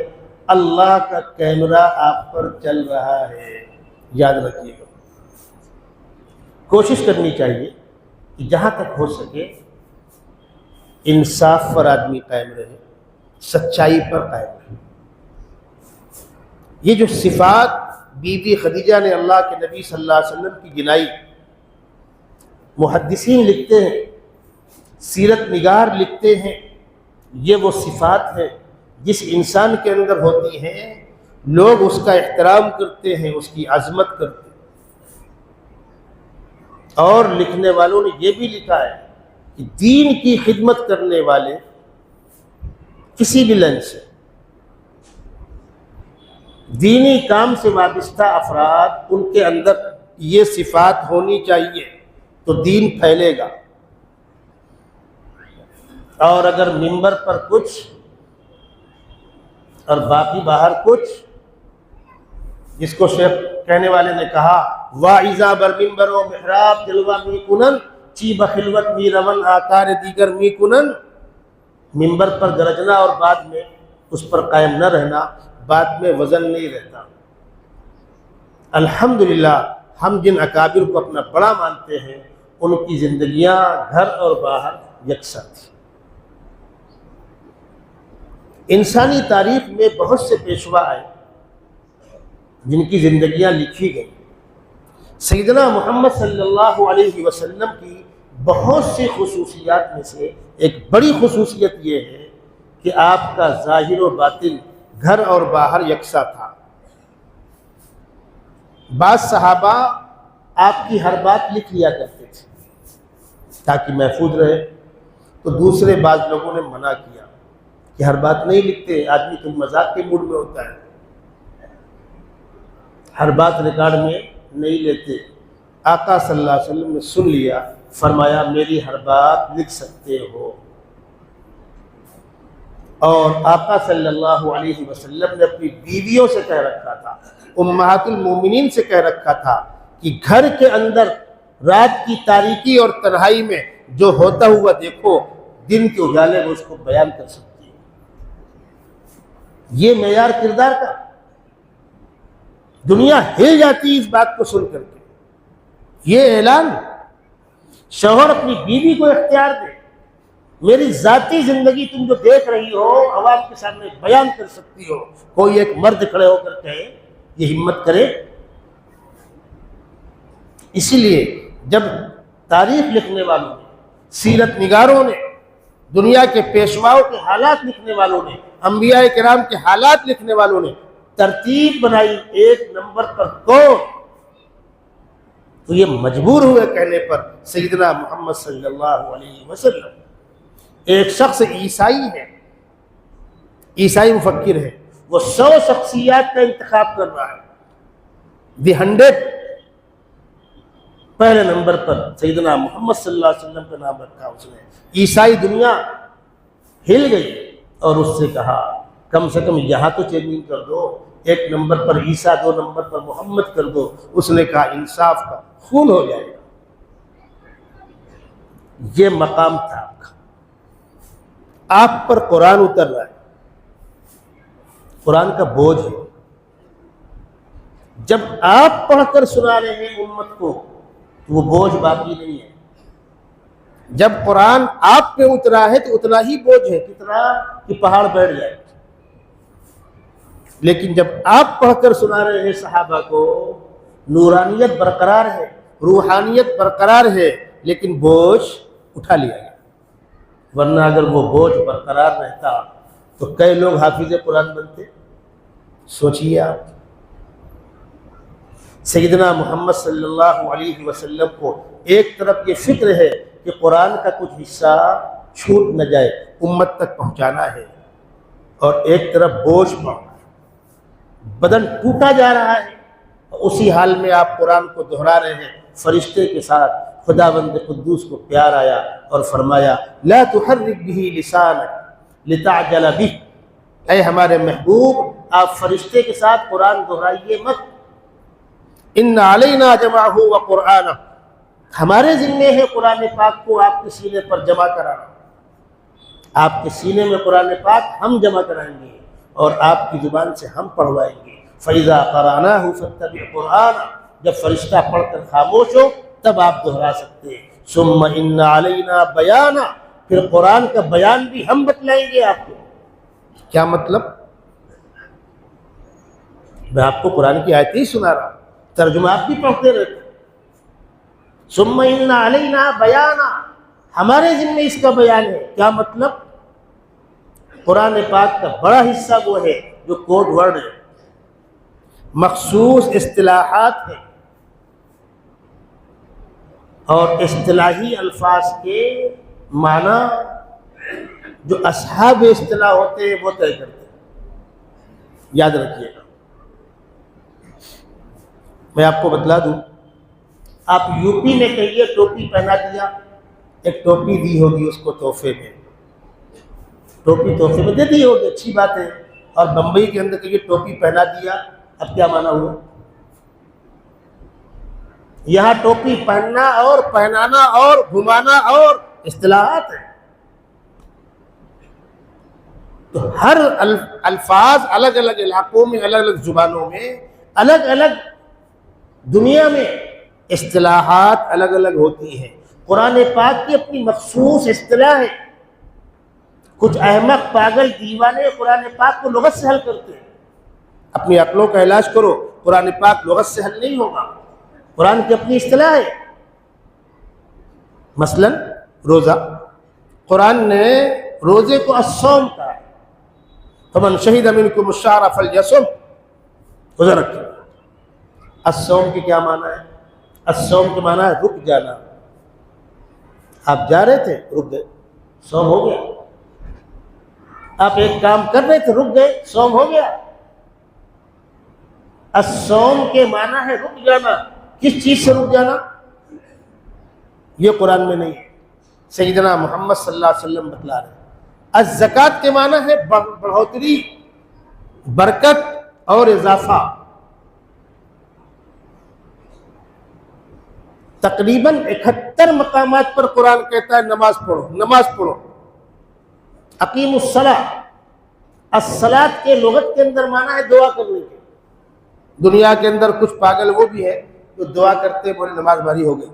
اللہ کا کیمرہ آپ پر چل رہا ہے، یاد رکھیے گا. کوشش کرنی چاہیے کہ جہاں تک ہو سکے انصاف پر آدمی قائم رہے، سچائی پر قائم رہے. یہ جو صفات بی بی خدیجہ نے اللہ کے نبی صلی اللہ علیہ وسلم کی گنائی، محدثین لکھتے ہیں، سیرت نگار لکھتے ہیں، یہ وہ صفات ہیں جس انسان کے اندر ہوتی ہیں لوگ اس کا احترام کرتے ہیں، اس کی عظمت کرتے ہیں. اور لکھنے والوں نے یہ بھی لکھا ہے کہ دین کی خدمت کرنے والے کسی بھی لائن سے، دینی کام سے وابستہ افراد، ان کے اندر یہ صفات ہونی چاہیے تو دین پھیلے گا. اور اگر منبر پر کچھ اور باقی باہر کچھ، جس کو شیخ کہنے والے نے کہا واعظہ بر منبر و محراب جلوہ می کنن چی بخلوت می رون آکار دیگر می کنن، منبر پر گرجنا اور بعد میں اس پر قائم نہ رہنا، بعد میں وزن نہیں رہتا. الحمدللہ ہم جن اکابر کو اپنا بڑا مانتے ہیں ان کی زندگیاں گھر اور باہر یکساں تھی۔ انسانی تاریخ میں بہت سے پیشوا آئے جن کی زندگیاں لکھی گئیں۔ سیدنا محمد صلی اللہ علیہ وسلم کی بہت سی خصوصیات میں سے ایک بڑی خصوصیت یہ ہے کہ آپ کا ظاہر و باطن گھر اور باہر یکساں تھا۔ بعض صحابہ آپ کی ہر بات لکھ لیا کرتے تھے تاکہ محفوظ رہے، تو دوسرے بعض لوگوں نے منع کیا کہ ہر بات نہیں لکھتے، آدمی تو مذاق کے موڈ میں ہوتا ہے، ہر بات ریکارڈ میں نہیں لیتے۔ آقا صلی اللہ علیہ وسلم نے سن لیا، فرمایا میری ہر بات لکھ سکتے ہو۔ اور آقا صلی اللہ علیہ وسلم نے اپنی بیویوں سے کہہ رکھا تھا، امہات المومنین سے کہہ رکھا تھا کہ گھر کے اندر رات کی تاریکی اور تنہائی میں جو ہوتا ہوا دیکھو، دن کے اجالے میں اس کو بیان کر سکتی ہے۔ یہ معیار کردار کا، دنیا ہل جاتی اس بات کو سن کر کے۔ یہ اعلان شوہر اپنی بیوی کو اختیار دے، میری ذاتی زندگی تم جو دیکھ رہی ہو عوام کے سامنے بیان کر سکتی ہو۔ کوئی ایک مرد کھڑے ہو کر کہے، یہ ہمت کرے۔ اسی لیے جب تاریخ لکھنے والوں نے، سیرت نگاروں نے، دنیا کے پیشواؤں کے حالات لکھنے والوں نے، انبیاء کرام کے حالات لکھنے والوں نے ترتیب بنائی ایک نمبر پر کون، تو یہ مجبور ہوئے کہنے پر سیدنا محمد صلی اللہ علیہ وسلم۔ ایک شخص عیسائی ہے، عیسائی مفکر ہے، وہ 100 شخصیات کا انتخاب کر رہا ہے، دی 100 پہلے نمبر پر سیدنا محمد صلی اللہ علیہ وسلم کا نام رکھا اس نے۔ عیسائی دنیا ہل گئی اور اس سے کہا کم سے کم یہاں تو چینجنگ کر دو، 1 نمبر پر عیسیٰ، 2 نمبر پر محمد کر دو۔ اس نے کہا انصاف کا خون ہو جائے گا۔ یہ مقام تھا آپ کا، آپ پر قرآن اتر رہا ہے، قرآن کا بوجھ ہے۔ جب آپ پڑھ کر سنا رہے ہیں امت کو تو وہ بوجھ باقی نہیں ہے۔ جب قرآن آپ پہ اترا ہے تو اتنا ہی بوجھ ہے، کتنا کہ پہاڑ بیٹھ جائے۔ لیکن جب آپ پڑھ کر سنا رہے ہیں صحابہ کو، نورانیت برقرار ہے، روحانیت برقرار ہے، لیکن بوجھ اٹھا لیا گیا۔ ورنہ اگر وہ بوجھ برقرار رہتا تو کئی لوگ حافظ قرآن بنتے۔ سوچئے آپ، سیدنا محمد صلی اللہ علیہ وسلم کو ایک طرف یہ فکر ہے کہ قرآن کا کچھ حصہ چھوٹ نہ جائے، امت تک پہنچانا ہے، اور ایک طرف بوجھ پڑ رہا ہے، بدن ٹوٹا جا رہا ہے، اسی حال میں آپ قرآن کو دہرا رہے ہیں۔ فرشتے کے ساتھ خداوند قدوس کو پیار آیا اور فرمایا لا تحرک به لسانک لتعجل به، اے ہمارے محبوب آپ فرشتے کے ساتھ قرآن دہرائیے مت۔ ان علینا جمعہ وقرآنہ، ہمارے ذمے ہے قرآن پاک کو آپ کے سینے پر جمع کرانا۔ آپ کے سینے میں قرآن پاک ہم جمع کرائیں گے اور آپ کی زبان سے ہم پڑھوائیں گے۔ فَإِذَا قَرَأْنَاهُ فَاتَّبِعْ قُرْآنَهُ، جب فرشتہ پڑھ کر خاموش ہو تب آپ دہرا سکتے ہیں۔ ثُمَّ إِنَّ عَلَيْنَا بَيَانًا، پھر قرآن کا بیان بھی ہم بتلائیں گے آپ کو۔ کیا مطلب؟ میں آپ کو قرآن کی آیتیں ہی سنا رہا ہوں، ترجمہ آپ بھی پڑھتے رہتے۔ ثم ان علینا بیانا، ہمارے ذمہ اس کا بیان ہے۔ کیا مطلب؟ قرآن پاک کا بڑا حصہ وہ ہے جو کوڈ ورڈ ہے، مخصوص اصطلاحات ہیں، اور اصطلاحی الفاظ کے معنی جو اصحاب اصطلاح ہوتے ہیں وہ طے کرتے ہیں۔ یاد رکھیے گا، میں آپ کو بتلا دوں، آپ یو پی میں کہیے ٹوپی پہنا دیا، ایک ٹوپی دی ہوگی اس کو تحفے میں، ٹوپی تحفے میں دے دی ہوگی، اچھی بات ہے۔ اور بمبئی کے اندر کہیے ٹوپی پہنا دیا، اب کیا معنی ہوا؟ یہاں ٹوپی پہننا اور پہنانا اور گھمانا اور اصطلاحات ہیں، تو ہر الفاظ الگ الگ علاقوں میں، الگ الگ زبانوں میں، الگ الگ دنیا میں اصطلاحات الگ الگ ہوتی ہیں۔ قرآن پاک کی اپنی مخصوص اصطلاح ہے. کچھ احمق پاگل دیوانے قرآن پاک کو لغت سے حل کرتے ہیں. اپنی عقلوں کا علاج کرو، قرآن پاک لغت سے حل نہیں ہوگا، قرآن کی اپنی اصطلاح ہے. مثلا روزہ، قرآن نے روزے کو الصوم کہا ہے. فمن شہد منکم الشہر فلیصم. روزہ رکھیں. الصوم کے کیا معنی ہے؟ الصوم کے معنی ہے رک جانا. آپ جا رہے تھے، رک گئے، صوم ہو گیا. آپ ایک کام کر رہے تھے، رک گئے، صوم ہو گیا. الصوم کے معنی ہے رک جانا. کس چیز سے رک جانا؟ یہ قرآن میں نہیں ہے، سیدنا محمد صلی اللہ علیہ وسلم بتلا رہے ہیں. الزکوٰۃ کے معنی ہے بڑھوتری، برکت اور اضافہ. تقریباً 71 مقامات پر قرآن کہتا ہے نماز پڑھو، نماز پڑھو. اقیم الصلاۃ. الصلاۃ کے لغت کے اندر معنی ہے دعا کرنے کے. دنیا کے اندر کچھ پاگل وہ بھی ہے جو دعا کرتے بولے نماز بھاری ہو گئی.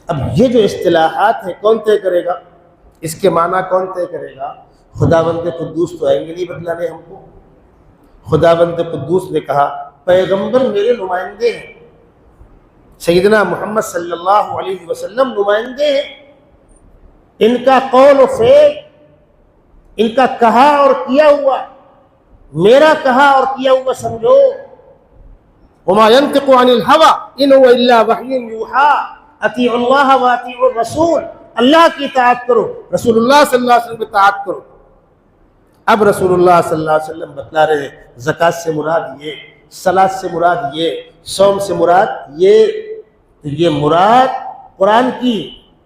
اب یہ جو اصطلاحات ہیں کون طے کرے گا؟ اس کے معنی کون طے کرے گا؟ خداوند قدوس تو آئیں گے نہیں بتلانے ہم کو. خداوند قدوس نے کہا پیغمبر میرے نمائندے ہیں، سیدنا محمد صلی اللہ علیہ وسلم نمائندے ہیں. ان کا قول و فعل، ان کا کہا اور کیا ہوا، میرا کہا اور کیا ہوا سمجھو. وما ينطق عن الهوى ان هو الا وحی یوحی اطیعوا اللہ واطیعوا الرسول. اللہ کی اطاعت کرو، رسول اللہ صلی اللہ علیہ وسلم کی اطاعت کرو. اب رسول اللہ صلی اللہ علیہ وسلم بتلا رہے ہیں زکوٰۃ سے مراد یہ، صلاۃ سے مراد یہ، صوم سے مراد یہ. تو یہ مراد قرآن کی،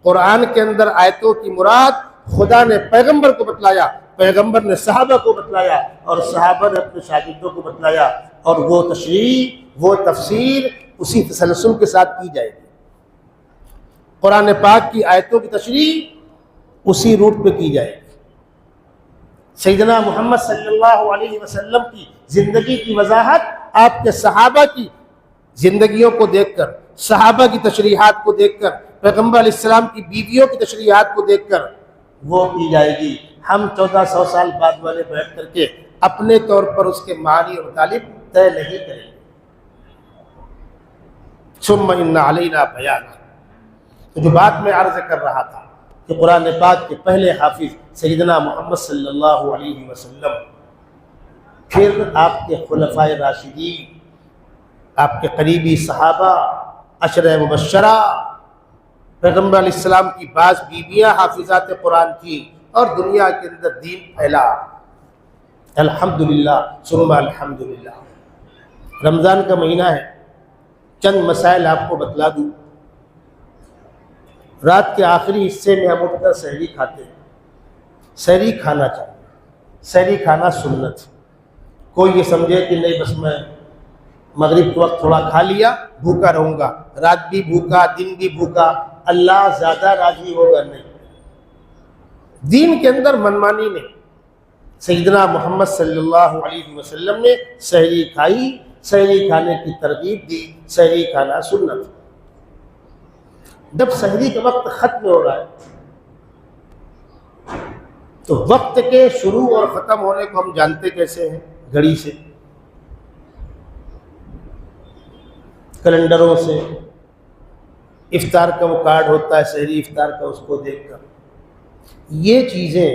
قرآن کے اندر آیتوں کی مراد خدا نے پیغمبر کو بتلایا، پیغمبر نے صحابہ کو بتلایا، اور صحابہ نے اپنے شاگردوں کو بتلایا. اور وہ تشریح، وہ تفسیر اسی تسلسل کے ساتھ کی جائے گی. قرآن پاک کی آیتوں کی تشریح اسی روٹ پہ کی جائے گی. سیدنا محمد صلی اللہ علیہ وسلم کی زندگی کی وضاحت آپ کے صحابہ کی زندگیوں کو دیکھ کر، صحابہ کی تشریحات کو دیکھ کر، پیغمبر علیہ السلام کی بیویوں کی تشریحات کو دیکھ کر وہ کی جائے گی. ہم 1400 سال بعد والے بیٹھ کر کے اپنے طور پر اس کے معنی اور مطالب طے نہیں کریں گے. ثم ان علینا بیانہ. تو جو بات میں عرض کر رہا تھا کہ قرآن پاک کے پہلے حافظ سیدنا محمد صلی اللہ علیہ وسلم، پھر آپ کے خلفائے راشدین، آپ کے قریبی صحابہ، عشرہ مبشرہ، پیغمبر علیہ السلام کی بعض بیویاں حافظات قرآن کی، اور دنیا کے اندر دین پھیلا. الحمدللہ ثم الحمدللہ. رمضان کا مہینہ ہے، چند مسائل آپ کو بتلا دوں. رات کے آخری حصے میں ہم اٹھ کر سحری کھاتے ہیں. سحری کھانا چاہیے، سحری کھانا سنت. کوئی یہ سمجھے کہ نہیں بس میں مغرب کے وقت تھوڑا کھا لیا، بھوکا رہوں گا، رات بھی بھوکا دن بھی بھوکا، اللہ زیادہ راضی ہوگا. نہیں، دین کے اندر منمانی نہیں. سیدنا محمد صلی اللہ علیہ وسلم نے سحری کھائی، سحری کھانے کی ترغیب دی. سحری کھانا سنت. جب سحری کا وقت ختم ہو رہا ہے تو وقت کے شروع اور ختم ہونے کو ہم جانتے کیسے ہیں؟ گھڑی سے، کیلنڈروں سے. افطار کا وہ کارڈ ہوتا ہے سحری افطار کا، اس کو دیکھ کر. یہ چیزیں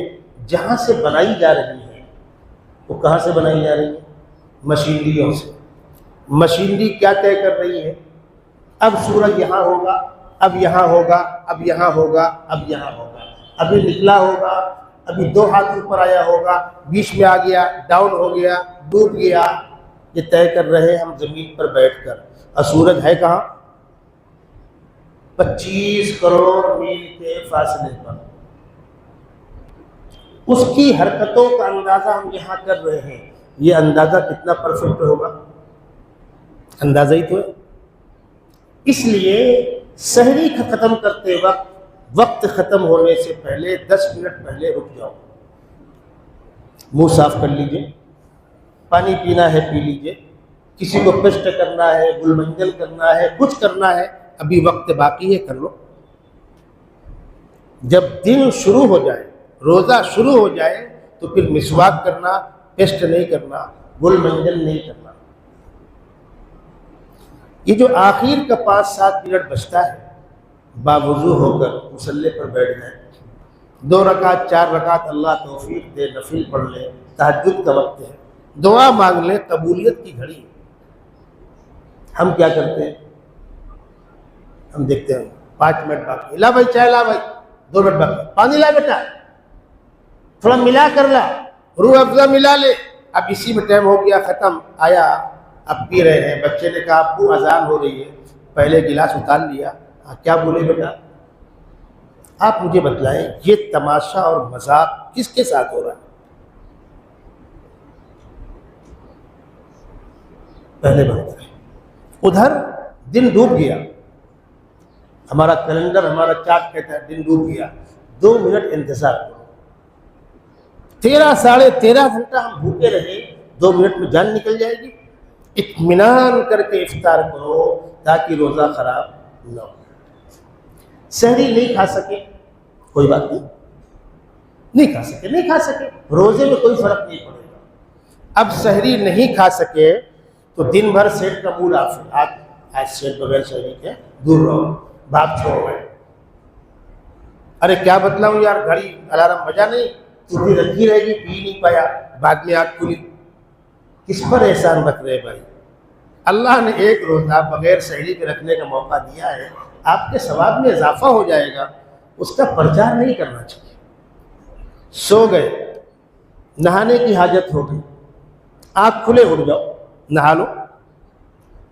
جہاں سے بنائی جا رہی ہیں وہ کہاں سے بنائی جا رہی ہیں؟ مشینریوں سے. مشینری کیا طے کر رہی ہے؟ اب سورج یہاں ہوگا، اب یہاں ہوگا، اب یہاں ہوگا، اب یہاں ہوگا، ابھی نکلا ہوگا، ابھی 2 ہاتھ اوپر آیا ہوگا، بیچ میں آ گیا، ڈاؤن ہو گیا، ڈوب گیا. یہ طے کر رہے ہم زمین پر بیٹھ کر. اور سورج ہے کہاں؟ 25 کروڑ میل کے فاصلے پر. اس کی حرکتوں کا اندازہ ہم یہاں کر رہے ہیں. یہ اندازہ کتنا پرفیکٹ ہوگا؟ اندازہ ہی تو ہے. اس لیے سحری ختم کرتے وقت ختم ہونے سے پہلے 10 منٹ پہلے رک جاؤ. منہ صاف کر لیجئے، پانی پینا ہے پی لیجئے، کسی کو پیسٹ کرنا ہے، گل منجل کرنا ہے، کچھ کرنا ہے ابھی وقت باقی ہے کر لو. جب دن شروع ہو جائے، روزہ شروع ہو جائے تو پھر مسواک کرنا، پیسٹ نہیں کرنا، گل منجن نہیں کرنا. یہ جو آخر کا 5-7 منٹ بچتا ہے، باوضو ہو کر مصلی پر بیٹھ جائیں، 2 رکعت 4 رکعت اللہ توفیق دے نفل پڑھ لیں. تہجد کا وقت ہے، دعا مانگ لیں، قبولیت کی گھڑی. ہم کیا کرتے ہیں؟ ہم دیکھتے ہیں 5 منٹ باقی، لا بھائی چائے لا، بھائی 2 منٹ باقی، پانی لا بیٹا، تھوڑا ملا کر لا، روح افزا ملا لے. اب اسی میں ٹائم ہو گیا ختم. آیا اب پی رہے ہیں، بچے نے کہا ابو اذان ہو رہی ہے، پہلے گلاس اتار لیا. کیا بولے بیٹا؟ آپ مجھے بتلائیں یہ تماشا اور مذاق کس کے ساتھ ہو رہا ہے؟ پہلے بات کریں. ادھر دن ڈوب گیا، ہمارا کیلنڈر ہمارا چارٹ کہتا ہے دن ڈوب گیا. 2 منٹ انتظار کرو. 13-13.5 گھنٹہ ہم بھوکے رہے، 2 منٹ میں جان نکل جائے گی. اطمینان کر کے افطار کرو تاکہ روزہ خراب نہ ہو. سحری نہیں کھا سکے کوئی بات نہیں، نہیں کھا سکے، روزے میں کوئی فرق نہیں پڑے گا. اب سحری نہیں کھا سکے تو دن بھر سیٹ کا مول آف ہے. آج سیٹ بغیر سحری کے دور رہو، بھاگ چھوڑو. ارے کیا بتلاؤں یار، گھڑی الارم بجا نہیں، تو رکھی رہے گی، پی نہیں پایا، بعد میں آنکھ کھلی. کس پر احسان رکھ رہے بھائی؟ اللہ نے ایک روزہ بغیر سحری کے رکھنے کا موقع دیا ہے، آپ کے ثواب میں اضافہ ہو جائے گا، اس کا پرچار نہیں کرنا چاہیے. سو گئے، نہانے کی حاجت ہو گئی، آنکھ کھلے اٹھ جاؤ نہا لو.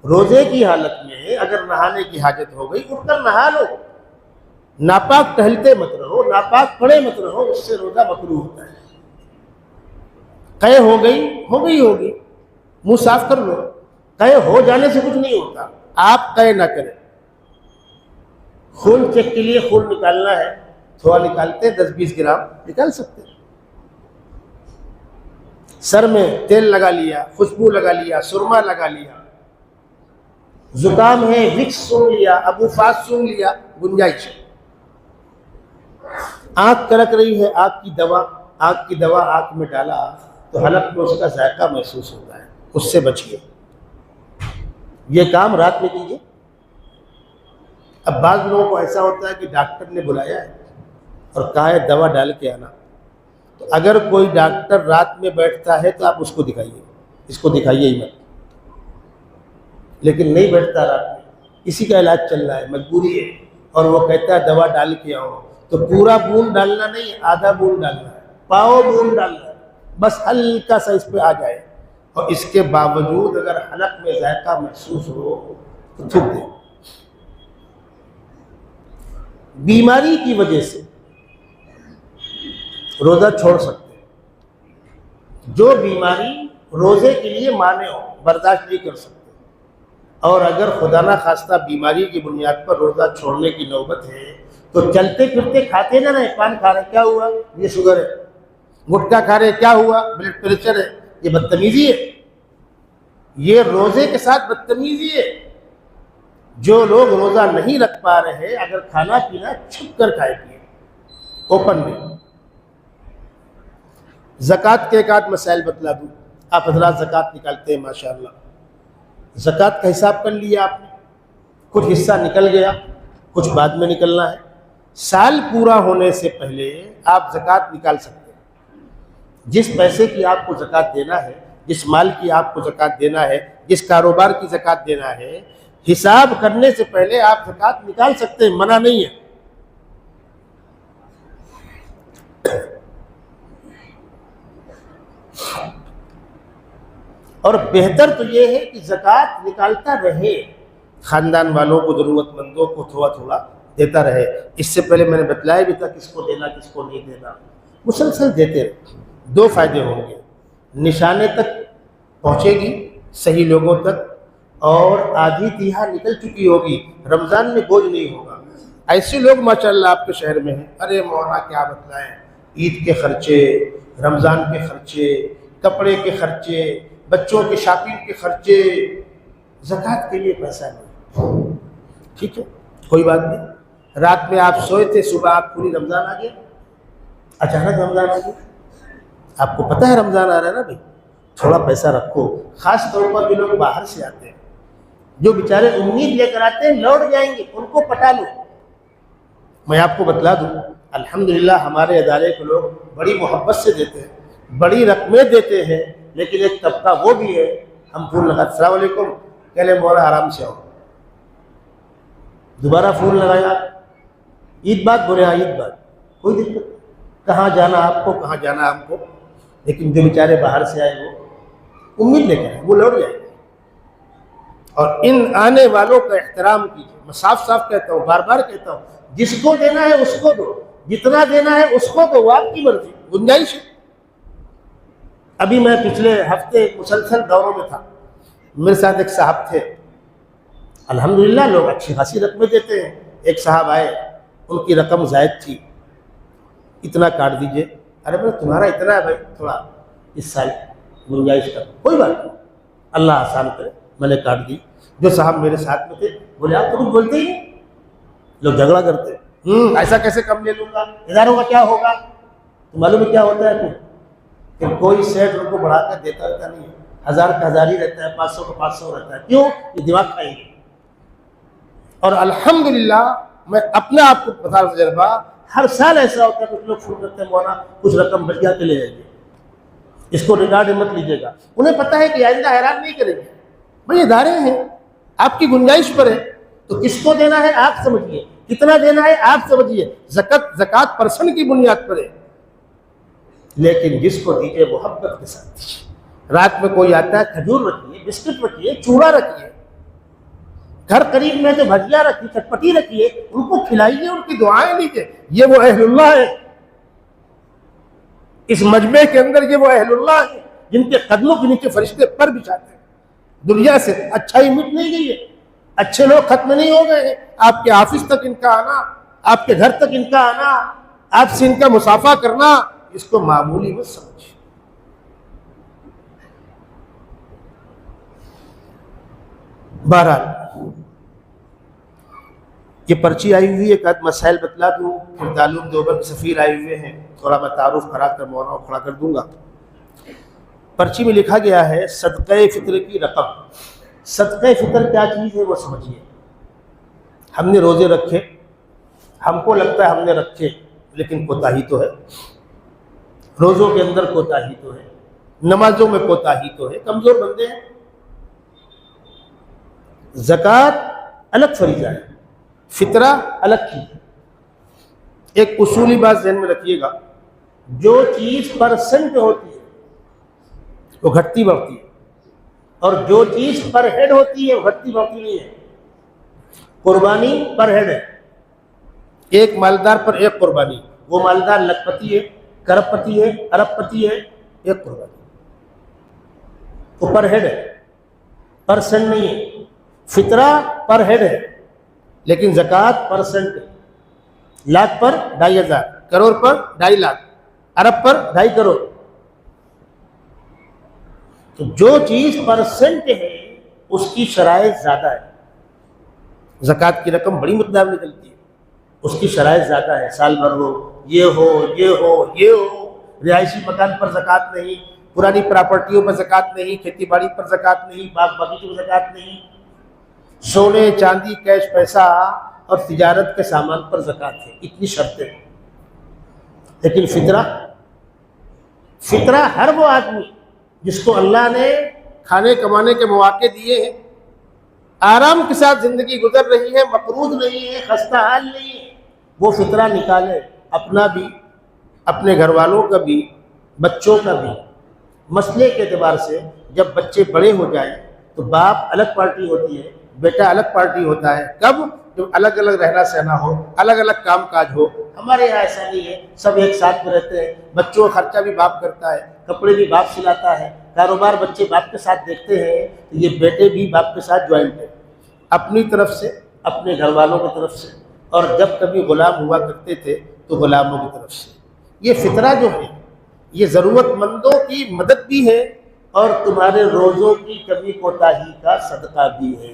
روزے کی حالت میں اگر نہانے کی حاجت ہو گئی اٹھ کر نہا لو. ناپاک ٹہلتے مت رہو، ناپاک پڑے مت رہو، اس سے روزہ مکروہ ہوتا ہے. قے ہو گئی ہوگی، منہ صاف کر لو. قے ہو جانے سے کچھ نہیں ہوتا، آپ قے نہ کریں. خون چیک کے لیے خون نکالنا ہے، تھوڑا نکالتے 10-20 گرام نکال سکتے. سر میں تیل لگا لیا، خوشبو لگا لیا، سرما لگا لیا. زکام ہے وکس سونگ لیا، ابو فاس سونگ لیا، گنجائش. آنکھ کڑک رہی ہے، آنکھ کی دوا آنکھ میں ڈالا تو حلق میں اس کا ذائقہ محسوس ہوتا ہے، اس سے بچیے. یہ کام رات میں کیجیے. اب بعض لوگوں کو ایسا ہوتا ہے کہ ڈاکٹر نے بلایا ہے اور کہا ہے دوا ڈال کے آنا، تو اگر کوئی ڈاکٹر رات میں بیٹھتا ہے تو آپ اس کو دکھائیے، اس کو دکھائیے ہی مت. لیکن نہیں بیٹھتا رات میں، اسی کا علاج چل رہا ہے، مجبوری ہے، اور وہ کہتا ہے دوا ڈال کے آؤ، تو پورا بوند ڈالنا نہیں، آدھا بوند ڈالنا ہے، پاؤ بوند ڈالنا ہے، بس ہلکا سا اس پہ آ جائے. اور اس کے باوجود اگر حلق میں ذائقہ محسوس ہو تو تھوک دیں. بیماری کی وجہ سے روزہ چھوڑ سکتے ہیں. جو بیماری روزے کے لیے مانع ہو، برداشت نہیں کر سکتے، اور اگر خدا نہ خواستہ بیماری کی بنیاد پر روزہ چھوڑنے کی نوبت ہے تو چلتے پھرتے کھاتے نہ رہے. پان کھا رہے کیا ہوا؟ یہ شوگر ہے. گٹکا کھا رہے کیا ہوا؟ بلڈ پریشر ہے. یہ بدتمیزی ہے، یہ روزے کے ساتھ بدتمیزی ہے. جو لوگ روزہ نہیں رکھ پا رہے، اگر کھانا پینا چھپ کر کھائے پیے، اوپن میں. زکوٰۃ کے ایک آدھ مسائل بتلا دوں. آپ حضرات زکوٰۃ نکالتے ہیں ماشاءاللہ، زکوٰۃ کا حساب کر لیا آپ نے، کچھ حصہ نکل گیا، کچھ بعد میں نکلنا ہے. سال پورا ہونے سے پہلے آپ زکوٰۃ نکال سکتے ہیں. جس پیسے کی آپ کو زکوٰۃ دینا ہے، جس مال کی آپ کو زکوٰۃ دینا ہے، جس کاروبار کی زکوٰۃ دینا ہے، حساب کرنے سے پہلے آپ زکوٰۃ نکال سکتے ہیں، منع نہیں ہے. اور بہتر تو یہ ہے کہ زکوٰۃ نکالتا رہے، خاندان والوں کو، ضرورت مندوں کو تھوڑا تھوڑا دیتا رہے. اس سے پہلے میں نے بتلایا بھی تھا کس کو دینا کس کو نہیں دینا. مسلسل دیتے رہے. 2 فائدے ہوں گے، نشانے تک پہنچے گی، صحیح لوگوں تک، اور آدھی تیہا نکل چکی ہوگی، رمضان میں بوجھ نہیں ہوگا. ایسے لوگ ماشاءاللہ آپ کے شہر میں ہیں، ارے مولانا کیا بتلائیں، عید کے خرچے، رمضان کے خرچے، کپڑے کے خرچے، بچوں کے شاپنگ کے خرچے، زکوٰۃ کے لیے پیسہ نہیں. ٹھیک ہے. کوئی بات نہیں، رات میں آپ سوئے تھے، صبح آپ کھلی، رمضان آ گیا، اچانک رمضان آ گیا، آپ کو پتہ ہے رمضان آ رہا ہے نا بھائی، تھوڑا پیسہ رکھو۔ خاص طور پر جو لوگ باہر سے آتے ہیں، جو بیچارے امید لے کر آتے ہیں لوٹ جائیں گے، ان کو پٹا لو۔ میں آپ کو بتلا دوں، الحمدللہ ہمارے ادارے کے لوگ بڑی محبت سے دیتے ہیں، بڑی رقمیں دیتے ہیں، لیکن ایک طبقہ وہ بھی ہے، ہم فون لگا السلام علیکم، کہہ لیں مولا آرام سے آؤ، دوبارہ فون لگایا، عید بات، بولے ہاں عید بات، کوئی دقت، کہاں جانا آپ کو، کہاں جانا ہم کو۔ لیکن جو بیچارے باہر سے آئے وہ امید لے کر وہ لوٹ جائیں گے۔ اور ان آنے والوں کا احترام کیجیے، میں صاف صاف کہتا ہوں، بار بار کہتا ہوں، جس کو دینا ہے اس کو دو، جتنا دینا ہے اس کو دو، وہ آپ کی مرضی، گنجائش ہے۔ ابھی میں پچھلے ہفتے مسلسل دوروں میں تھا، میرے ساتھ ایک صاحب تھے، الحمدللہ لوگ اچھی خاصی رقمیں دیتے ہیں۔ ایک صاحب آئے، ان کی رقم زائد تھی، اتنا کاٹ دیجئے۔ ارے بھائی تمہارا اتنا ہے بھائی، تھوڑا اس سال گنجائش کر، کوئی بات نہیں، اللہ آسان کرے، میں نے کاٹ دی۔ جو صاحب میرے ساتھ میں تھے بولے آپ تو کچھ بولتے ہی نہیں، لوگ جھگڑا کرتے ہیں، ایسا کیسے کم لے لوں گا، اداروں کا کیا ہوگا؟ تو معلوم ہے کیا ہوتا ہے کہ کوئی سیٹ ان کو بڑھا کر دیتا رہتا نہیں ہے، 1000 کا 1000 ہی رہتا ہے، 500 کا 500 رہتا ہے۔ کیوں؟ یہ دماغ کھائیں گے۔ اور الحمدللہ میں اپنے آپ کو بتا تجربہ، ہر سال ایسا ہوتا ہے، کچھ لوگ فون کرتے ہیں مولانا کچھ رقم بچ جا کے لے جائیں گے، اس کو ریکارڈ مت لیجیے گا۔ انہیں پتہ ہے کہ آئندہ حیران نہیں کریں گے، بھائی ادارے ہیں، آپ کی گنجائش پر ہے، تو کس کو دینا ہے آپ سمجھیے، کتنا دینا ہے آپ سمجھیے، زکوٰۃ پرسن کی بنیاد پر ہے، لیکن جس کو دیجیے محبت کے ساتھ دیجیے۔ رات میں کوئی آتا ہے، کھجور رکھیے، بسکٹ رکھیے، چوڑا رکھیے، گھر قریب میں جو بھجیا رکھی، چٹپٹی رکھیے، ان کو کھلائیے، ان کی دعائیں لیجیے۔ یہ وہ اہل اللہ ہے، اس مجمع کے اندر یہ وہ اہل اللہ ہے جن کے قدموں کے نیچے فرشتے پر بچھاتے ہیں۔ دنیا سے اچھائی مٹ نہیں گئی ہے، اچھے لوگ ختم نہیں ہو گئے ہیں۔ آپ کے آفس تک ان کا آنا، آپ کے گھر تک ان کا آنا، آپ سے ان کا مصافحہ کرنا، اس کو معمولی مت سمجھیں۔ بہرحال یہ پرچی آئی ہوئی ہے، ایک آدھ مسائل بتلا دوں، پھر دارالعلوم دیوبند کے سفیر آئے ہوئے ہیں، تھوڑا میں تعارف کرا کر مولانا کو کھڑا کر دوں گا۔ پرچی میں لکھا گیا ہے صدقہ فطر کی رقم۔ صدقہ فطر کیا چیز ہے وہ سمجھیے۔ ہم نے روزے رکھے، ہم کو لگتا ہے ہم نے رکھے، لیکن کوتاہی تو ہے، روزوں کے اندر کوتاہی تو ہے، نمازوں میں کوتاہی تو ہے، کمزور بندے ہیں۔ زکوٰۃ الگ فریضہ ہے، فطرہ الگ چیز ہے۔ ایک اصولی بات ذہن میں رکھیے گا، جو چیز پرسنٹ ہوتی ہے وہ گھٹتی بڑھتی ہے، اور جو چیز پر ہیڈ ہوتی ہے وہ گھٹتی بڑھتی نہیں ہے۔ قربانی پر ہیڈ ہے، ایک مالدار پر ایک قربانی، وہ مالدار لکھپتی ہے، کرب پتی ہے، ارب پتی ہے، ایک قربانی، وہ پر ہیڈ ہے، پرسنٹ نہیں ہے۔ فطرہ پر ہیڈ ہے، لیکن زکوٰۃ پرسنٹ ہے۔ لاکھ پر 2500، کروڑ پر 2.5 لاکھ، ارب پر 2.5 کروڑ۔ تو جو چیز پرسنٹ ہے اس کی شرائط زیادہ ہے۔ زکوٰۃ کی رقم بڑی مقدار میں نکلتی ہے، اس کی شرائط زیادہ ہے، سال بھر ہو، یہ ہو، یہ ہو، یہ ہو، رہائشی مکان پر زکوٰۃ نہیں، پرانی پراپرٹیوں پر زکوٰۃ نہیں، کھیتی باڑی پر زکوٰۃ نہیں، باغ باغیچے پر زکوٰۃ نہیں، سونے چاندی کیش پیسہ اور تجارت کے سامان پر زکوٰۃ ہے، اتنی شرطیں ہیں۔ لیکن فطرہ ہر وہ آدمی جس کو اللہ نے کھانے کمانے کے مواقع دیے ہیں، آرام کے ساتھ زندگی گزر رہی ہے، مقروض نہیں ہے، خستہ حال نہیں ہے، وہ فطرہ نکالے، اپنا بھی، اپنے گھر والوں کا بھی، بچوں کا بھی۔ مسئلے کے اعتبار سے جب بچے بڑے ہو جائیں تو باپ الگ پارٹی ہوتی ہے، بیٹا الگ پارٹی ہوتا ہے۔ کب؟ جب الگ الگ رہنا سہنا ہو، الگ الگ کام کاج ہو۔ ہمارے یہاں ایسا نہیں ہے، سب ایک ساتھ میں رہتے ہیں، بچوں کا خرچہ بھی باپ کرتا ہے، کپڑے بھی باپ سلاتا ہے، کاروبار بچے باپ کے ساتھ دیکھتے ہیں، تو یہ بیٹے بھی باپ کے ساتھ جوائنٹ ہیں، اپنی طرف سے، اپنے گھر والوں کی طرف سے، اور جب کبھی غلام ہوا کرتے تھے تو غلاموں کی طرف سے۔ یہ فطرہ جو ہے یہ ضرورت مندوں کی مدد بھی ہے، اور تمہارے روزوں کی کمی کوتاہی کا صدقہ بھی ہے۔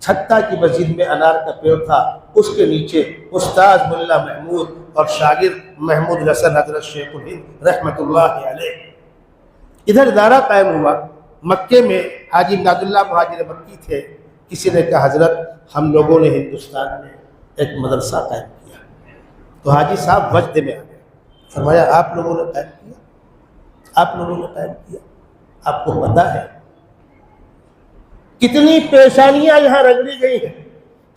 چھتا کی مسجد میں انار کا پیڑ تھا، اس کے نیچے استاد ملا محمود اور شاگرد محمود حسن حضرت شیخ الہند رحمۃ اللہ علیہ۔ ادھر ادارہ قائم ہوا۔ مکے میں حاجی امداد اللہ مہاجر مکی تھے۔ کسی نے کہا حضرت ہم لوگوں نے ہندوستان میں ایک مدرسہ قائم کیا۔ تو حاجی صاحب وجد میں آ گئے، فرمایا آپ لوگوں نے قائم کیا؟ آپ لوگوں نے قائم کیا؟ آپ کو پتہ ہے کتنی پیشانیاں یہاں رگڑی گئی ہیں؟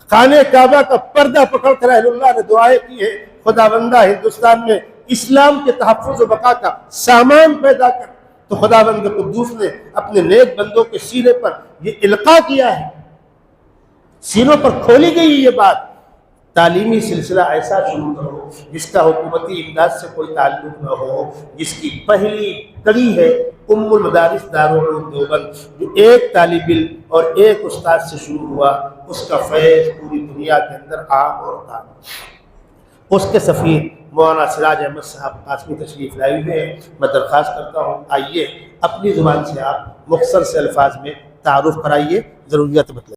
خانہ کعبہ کا پردہ پکڑ کر اہل اللہ نے دعائیں کی ہے، خداوندہ ہندوستان میں اسلام کے تحفظ و بقا کا سامان پیدا کر۔ تو خداوند قدوس نے اپنے نیک بندوں کے سینے پر یہ القاء کیا ہے، سینوں پر کھولی گئی یہ بات، تعلیمی سلسلہ ایسا شروع کرو جس کا حکومتی امداد سے کوئی تعلق نہ ہو، جس کی پہلی کڑی ہے ام المدارس دارالعلوم دیوبند، جو ایک طالب علم اور ایک استاد سے شروع ہوا، اس کا فیض پوری دنیا کے اندر عام اور عام۔ اس کے سفیر مولانا سراج احمد صاحب قاسمی تشریف لائے ہوئے ہیں۔ میں درخواست کرتا ہوں آئیے اپنی زبان سے آپ مختصر سے الفاظ میں تعارف کرائیے، ضروریات بتلائیے۔